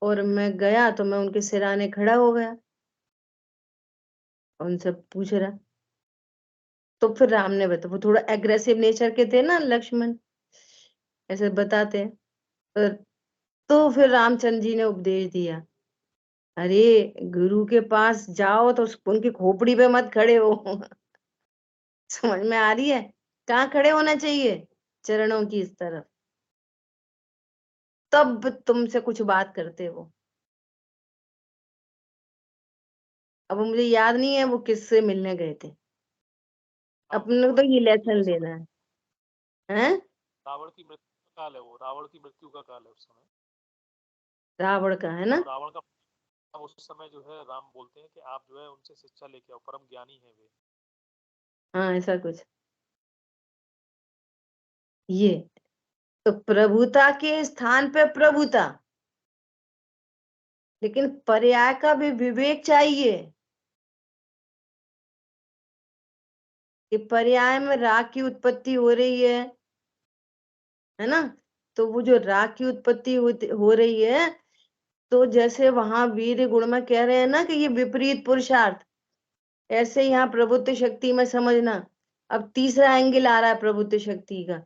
और मैं गया तो मैं उनके सिराने खड़ा हो गया। उनसे पूछ रहा। तो फिर राम ने बताया, वो थोड़ा एग्रेसिव नेचर के थे ना लक्ष्मण, ऐसे बताते हैं। तो फिर रामचंद्र जी ने उपदेश दिया, अरे गुरु के पास जाओ तो उनकी खोपड़ी पे मत खड़े हो। समझ में आ रही है, कहाँ खड़े होना चाहिए, चरणों की इस तरफ, तब तुमसे कुछ बात करते हो। अब मुझे याद नहीं है वो किससे मिलने गए थे, अपने को तो ये लेसन देना है। रावण की मृत्यु का काल है, वो रावण की मृत्यु का काल है उस समय, रावण का है ना। तो रावण का उस समय जो है राम बोलते हैं कि आप जो है उनसे शिक्षा लेके आओ, परम ज्ञानी है वे। हाँ ऐसा कुछ। ये तो प्रभुता के स्थान पे प्रभुता, लेकिन पर्याय का भी विवेक चाहिए कि पर्याय में राग की उत्पत्ति हो रही है ना। तो वो जो राग की उत्पत्ति हो रही है, तो जैसे वहां वीर गुण में कह रहे हैं ना कि ये विपरीत पुरुषार्थ, ऐसे यहाँ प्रभुत्व शक्ति में समझना। अब तीसरा एंगल आ रहा है प्रभुत्व शक्ति का,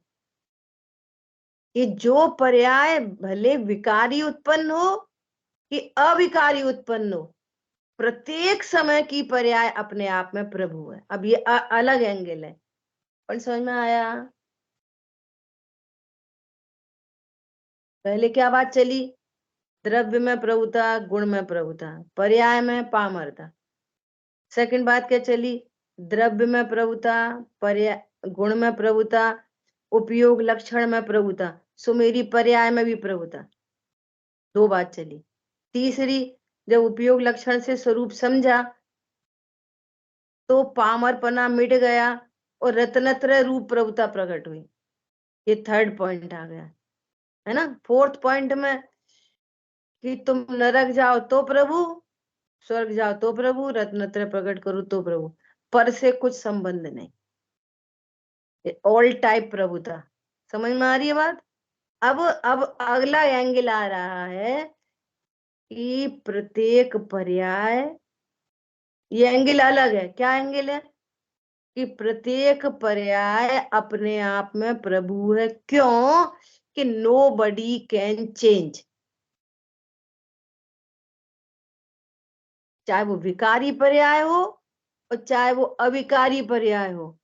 कि जो पर्याय भले विकारी उत्पन्न हो कि अविकारी उत्पन्न हो, प्रत्येक समय की पर्याय अपने आप में प्रभु है। अब ये अलग एंगल है, पर समझ में आया। पहले क्या बात चली, द्रव्य में प्रभुता, गुण में प्रभुता, पर्याय में पामरता। सेकंड बात क्या चली, द्रव्य में प्रभुता, पर्याय गुण में प्रभुता, उपयोग लक्षण में प्रभुता, सुमेरी पर्याय में भी प्रभुता। दो बात चली। तीसरी, जब उपयोग लक्षण से स्वरूप समझा तो पामरपना मिट गया और रत्नत्रय रूप प्रभुता प्रकट हुई। ये थर्ड पॉइंट आ गया है ना। फोर्थ पॉइंट में कि तुम नरक जाओ तो प्रभु, स्वर्ग जाओ तो प्रभु, रत्नत्रय प्रकट करो तो प्रभु, पर से कुछ संबंध नहीं, ऑल टाइप प्रभुता। समझ में आ रही है बात। अब अगला एंगल आ रहा है कि प्रत्येक पर्याय, ये एंगल अलग है। क्या एंगल है कि प्रत्येक पर्याय अपने आप में प्रभु है। क्यों कि नो बडी कैन चेंज, चाहे वो विकारी पर्याय हो और चाहे वो अविकारी पर्याय हो,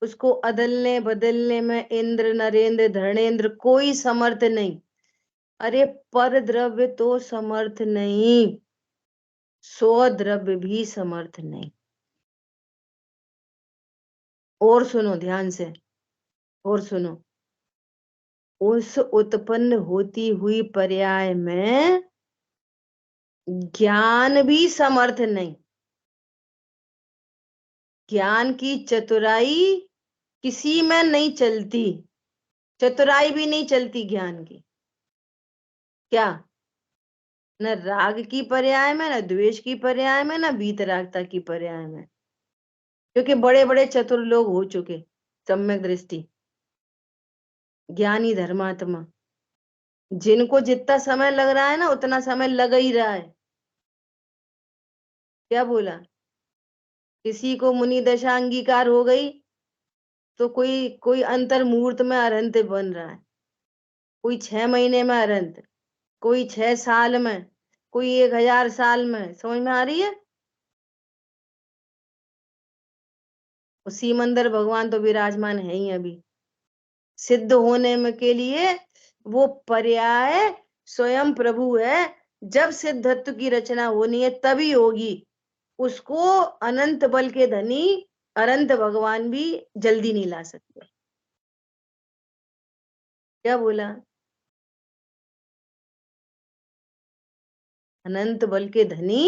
उसको अदलने बदलने में इंद्र नरेंद्र धर्णेंद्र कोई समर्थ नहीं। अरे पर द्रव्य तो समर्थ नहीं, सौ द्रव्य भी समर्थ नहीं। और सुनो ध्यान से, और सुनो, उस उत्पन्न होती हुई पर्याय में ज्ञान भी समर्थ नहीं। ज्ञान की चतुराई किसी में नहीं चलती, चतुराई भी नहीं चलती ज्ञान की। क्या, न राग की पर्याय में, न द्वेष की पर्याय में, न वीतरागता की पर्याय में। क्योंकि बड़े बड़े चतुर लोग हो चुके, सम्यक दृष्टि ज्ञानी धर्मात्मा, जिनको जितना समय लग रहा है ना उतना समय लग ही रहा है। क्या बोला, किसी को मुनि दशा अंगीकार हो गई तो कोई कोई अंतर मुहूर्त में अरहंत बन रहा है, कोई 6 महीने में अरहंत, कोई 6 साल में, कोई 1000 साल में। समझ में आ रही है। सीमंदर भगवान तो विराजमान है ही अभी, सिद्ध होने में के लिए वो पर्याय स्वयं प्रभु है। जब सिद्धत्व की रचना होनी है तभी होगी, उसको अनंत बल के धनी अनंत भगवान भी जल्दी नहीं ला सकते। क्या बोला, अनंत बल के धनी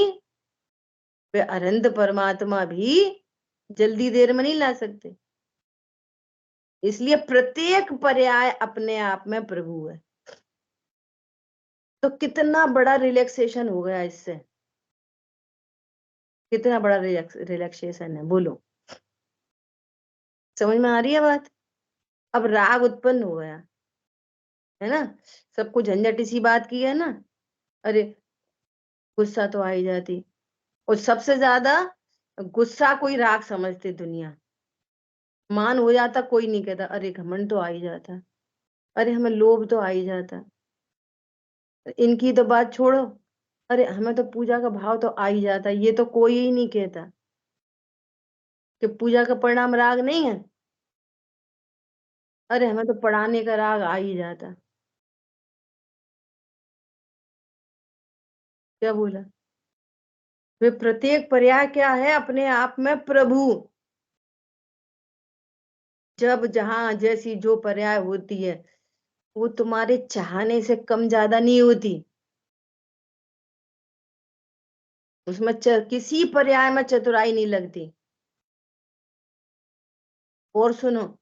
वे अनंत परमात्मा भी जल्दी देर में नहीं ला सकते। इसलिए प्रत्येक पर्याय अपने आप में प्रभु है। तो कितना बड़ा रिलैक्सेशन हो गया इससे, कितना बड़ा रिलैक्सेशन है, बोलो। समझ में आ रही है बात? अब राग उत्पन्न हो गया है ना, सबको झंझट इसी बात की है ना। अरे गुस्सा तो आ ही जाती, और सबसे ज्यादा गुस्सा कोई राग समझते दुनिया। मान हो जाता कोई नहीं कहता, अरे घमंड तो आ ही जाता, अरे हमें लोभ तो आ ही जाता, इनकी तो बात छोड़ो, अरे हमें तो पूजा का भाव तो आ ही जाता। ये तो कोई ही नहीं कहता कि पूजा का परिणाम राग नहीं है। अरे हमें तो पढ़ाने का राग आ ही जाता। क्या बोला? वे प्रत्येक पर्याय क्या है? अपने आप में प्रभु। जब जहां जैसी जो पर्याय होती है वो तुम्हारे चाहने से कम ज्यादा नहीं होती। उसमें किसी पर्याय में चतुराई नहीं लगती। और सुनो,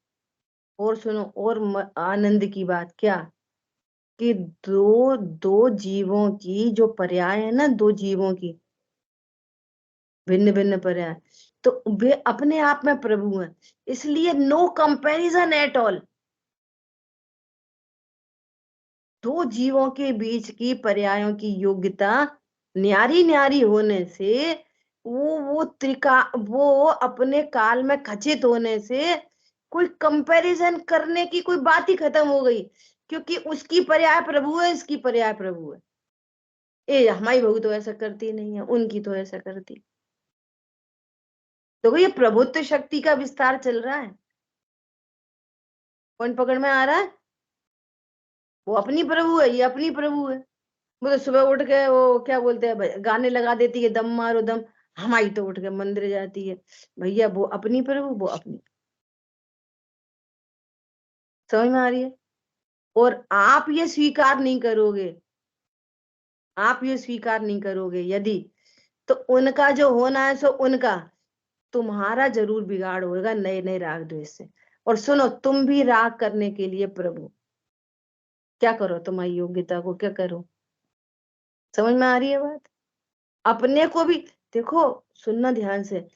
और सुनो, और आनंद की बात क्या, कि दो दो जीवों की जो पर्याय है ना, दो जीवों की भिन्न भिन्न पर्याय, तो वे अपने आप में प्रभु हैं। इसलिए नो कंपैरिजन एट ऑल। दो जीवों के बीच की पर्यायों की योग्यता न्यारी न्यारी होने से, वो अपने काल में खचित होने से कोई कंपैरिजन करने की कोई बात ही खत्म हो गई। क्योंकि उसकी पर्याय प्रभु है, इसकी पर्याय प्रभु है। ए हमारी बहू तो ऐसा करती नहीं है, उनकी तो ऐसा करती। तो ये प्रभुत्व शक्ति का विस्तार चल रहा है। कौन पकड़ में आ रहा है? वो अपनी प्रभु है, ये अपनी प्रभु है। वो तो सुबह उठ के वो क्या बोलते हैं, गाने लगा देती है, दम मारो दम। हमारी तो उठ के मंदिर जाती है। भैया वो अपनी प्रभु, वो अपनी। समझ में आ रही है? और आप ये स्वीकार नहीं करोगे, आप ये स्वीकार नहीं करोगे यदि, तो उनका जो होना है सो उनका, तुम्हारा जरूर बिगाड़ होगा नए नए राग द्वेष से। और सुनो, तुम भी राग करने के लिए प्रभु। क्या करो, तुम्हारी योग्यता को क्या करो। समझ में आ रही है बात? अपने को भी देखो, सुनना ध्यान से,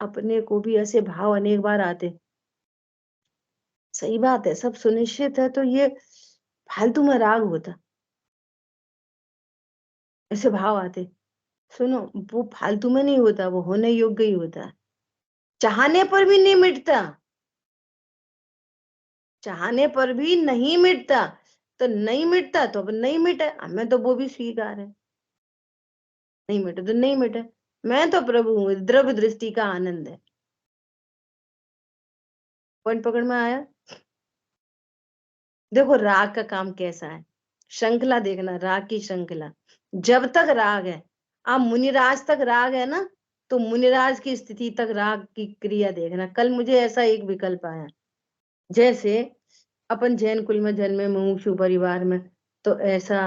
अपने को भी ऐसे भाव अनेक बार आते। सही बात है, सब सुनिश्चित है तो ये फालतू में राग होता, ऐसे भाव आते। सुनो, वो फालतू में नहीं होता, वो होने योग्य ही होता है। चाहने पर भी नहीं मिटता, चाहने पर भी नहीं मिटता। तो नहीं मिटता तो अब नहीं मिटे, हमें तो वो भी स्वीकार है। नहीं मिटे तो नहीं मिटे, मैं तो प्रभु हूँ, द्रव्य दृष्टि का आनंद है। पॉइंट पकड़ में आया? देखो राग का काम कैसा है, श्रृंखला देखना, राग की श्रृंखला। जब तक राग है, आप मुनिराज तक राग है ना, तो मुनिराज की स्थिति तक राग की क्रिया देखना। कल मुझे ऐसा एक विकल्प आया, जैसे अपन जैन कुल में जन्मे, मुमुक्षु परिवार में, तो ऐसा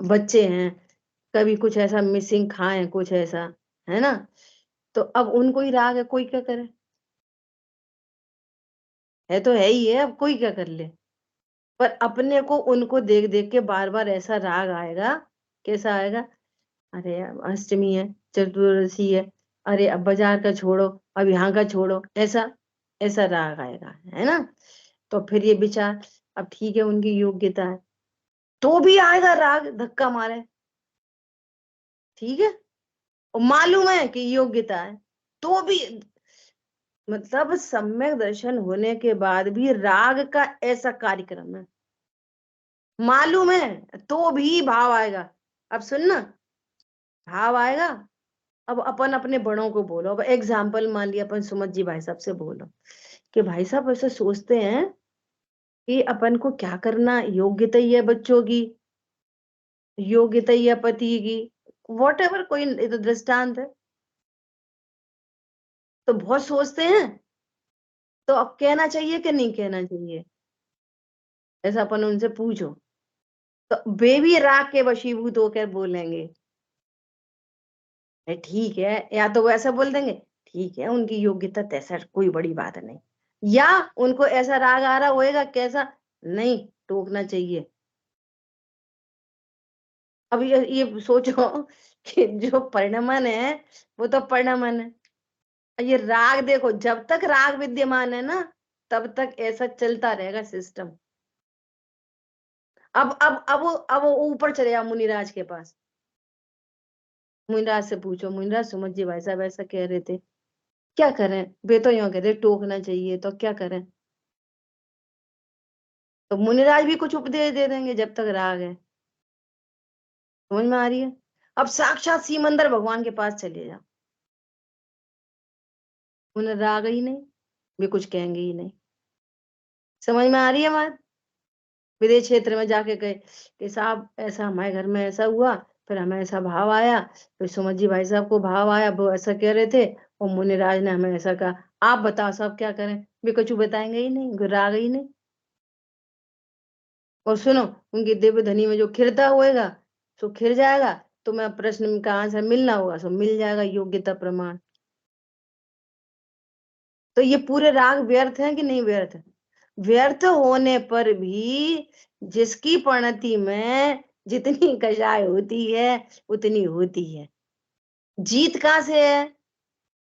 बच्चे हैं, कभी कुछ ऐसा मिसिंग खाए, कुछ ऐसा है ना, तो अब उनको ही राग है, कोई क्या करे, है तो है ही है, अब कोई क्या कर ले। पर अपने को उनको देख देख के बार बार ऐसा राग आएगा। कैसा आएगा? अरे यार, अष्टमी है, चतुर्दशी है, अरे अब बाजार का छोड़ो, अब यहाँ का छोड़ो, ऐसा ऐसा राग आएगा, है ना। तो फिर ये विचार, अब ठीक है उनकी योग्यता है, तो भी आएगा राग धक्का मारे, ठीक है, और मालूम है कि योग्यता है तो भी, मतलब सम्यक दर्शन होने के बाद भी राग का ऐसा कार्यक्रम है, मालूम है तो भी भाव आएगा। अब सुनना, भाव आएगा। अब अपन अपने बड़ों को बोलो, अब एग्जाम्पल मान लिया अपन सुमत जी भाई साहब से बोलो कि भाई साहब ऐसे सोचते हैं कि अपन को क्या करना, योग्यता ही है बच्चों की, योग्यता ही है पति की, वॉट एवर, कोई ये तो दृष्टांत है, तो बहुत सोचते हैं। तो अब कहना चाहिए कि नहीं कहना चाहिए, ऐसा अपन उनसे पूछो, तो वे भी राग के वशीभूत होकर बोलेंगे ठीक है, या तो वो ऐसा बोल देंगे ठीक है उनकी योग्यता तैसा, कोई बड़ी बात नहीं, या उनको ऐसा राग आ रहा होएगा कैसा, नहीं टोकना चाहिए, अब ये सोचो कि जो परिणमन है वो तो परिणमन है। ये राग देखो, जब तक राग विद्यमान है ना तब तक ऐसा चलता रहेगा सिस्टम। अब वो ऊपर चले जाओ मुनिराज के पास, मुनिराज से पूछो, मुनिराज सुमत जी भाई साहब ऐसा कह रहे थे, क्या करें? वे तो यूं कहते टोकना चाहिए, तो क्या करें? तो मुनिराज भी कुछ उपदेश दे देंगे जब तक राग है। समझ में आ रही है? अब साक्षात सीमंदर भगवान के पास चले जाओ, उन्हें राग ही नहीं, वे कुछ कहेंगे ही नहीं। समझ में आ रही है बात? विदेश क्षेत्र में जाके कहे कि साहब ऐसा हमारे घर में ऐसा हुआ, फिर हमें ऐसा भाव आया, फिर सुमत जी भाई साहब को भाव आया, वो ऐसा कह रहे थे और मुनिराज ने हमें ऐसा कहा, आप बताओ साहब क्या करें? वे कुछ बताएंगे ही नहीं, उनको राग ही नहीं। और सुनो, उनकी दिव्य धनी में जो खिरता होएगा सो खिर जाएगा, तो मैं प्रश्न का आंसर मिलना होगा सो मिल जाएगा, योग्यता प्रमाण। तो ये पूरे राग व्यर्थ है कि नहीं व्यर्थ है? व्यर्थ होने पर भी जिसकी परिणति में जितनी कषाय होती है उतनी होती है। जीत कहां से है?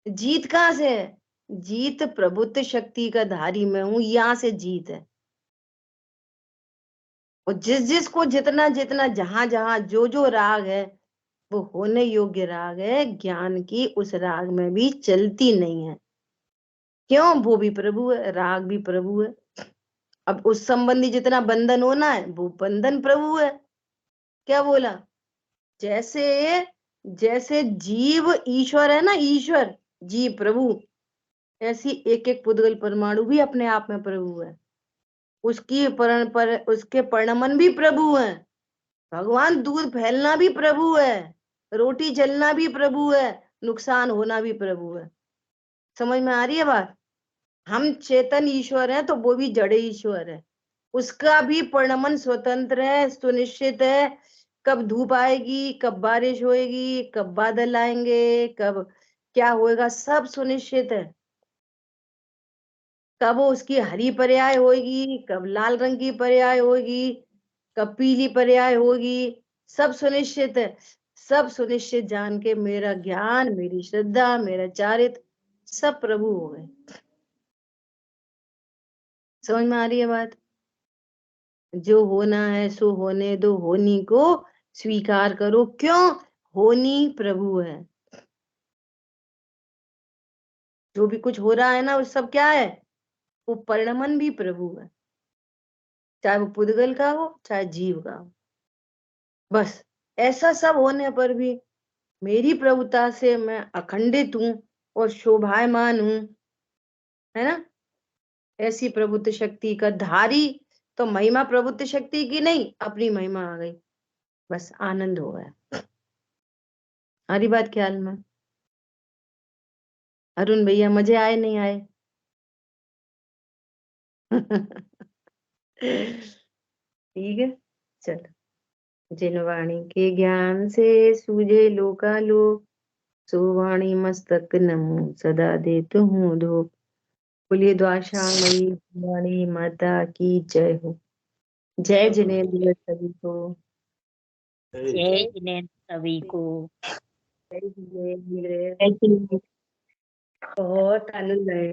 जीत कहां से है? जीत प्रभुत्व शक्ति का धारी में हूं, यहां से जीत है। और जिस जिस को जितना जितना जहां जहां जो जो राग है वो होने योग्य राग है, ज्ञान की उस राग में भी चलती नहीं है। क्यों? वो भी प्रभु है, राग भी प्रभु है। अब उस संबंधी जितना बंधन होना है वो बंधन प्रभु है। क्या बोला? जैसे जैसे जीव ईश्वर है ना, ईश्वर जीव प्रभु, ऐसी एक एक पुद्गल परमाणु भी अपने आप में प्रभु है। उसके परिणमन भी प्रभु है। भगवान दूध फैलना भी प्रभु है, रोटी जलना भी प्रभु है, नुकसान होना भी प्रभु है। समझ में आ रही है बात? हम चेतन ईश्वर हैं तो वो भी जड़ ईश्वर है, उसका भी परिणमन स्वतंत्र है, सुनिश्चित है। कब धूप आएगी, कब बारिश होएगी, कब बादल आएंगे, कब क्या होएगा, सब सुनिश्चित है। कब उसकी हरी पर्याय होगी, कब लाल रंग की पर्याय होगी, कब पीली पर्याय होगी, सब सुनिश्चित है। सब सुनिश्चित जान के मेरा ज्ञान, मेरी श्रद्धा, मेरा चारित्र सब प्रभु हो गए। समझ में आ रही है बात? जो होना है सो होने दो, होनी को स्वीकार करो। क्यों? होनी प्रभु है। जो भी कुछ हो रहा है ना वो सब क्या है? वो परिणमन भी प्रभु है, चाहे वो पुद्गल का हो चाहे जीव का हो। बस ऐसा सब होने पर भी मेरी प्रभुता से मैं अखंडित हूं और शोभायमान हूं, है ना? ऐसी प्रभुत्व शक्ति का धारी, तो महिमा प्रभुत्व शक्ति की नहीं, अपनी महिमा आ गई, बस आनंद हो गया। हरी बात ख्याल में? अरुण भैया मजे आए नहीं आए? ठीक है, चलो। जिन वाणी के ज्ञान से सूझे लोकालोक, सो वाणी मस्तक नमो सदा देत हूँ धूप। बोलिए द्वाशांगमयी वाणी माता की जय हो। जय जिनेन्द्र सभी को। जय जिनेन्द्र सभी को। जय जिनेन्द्र। बहुत आनंद आया।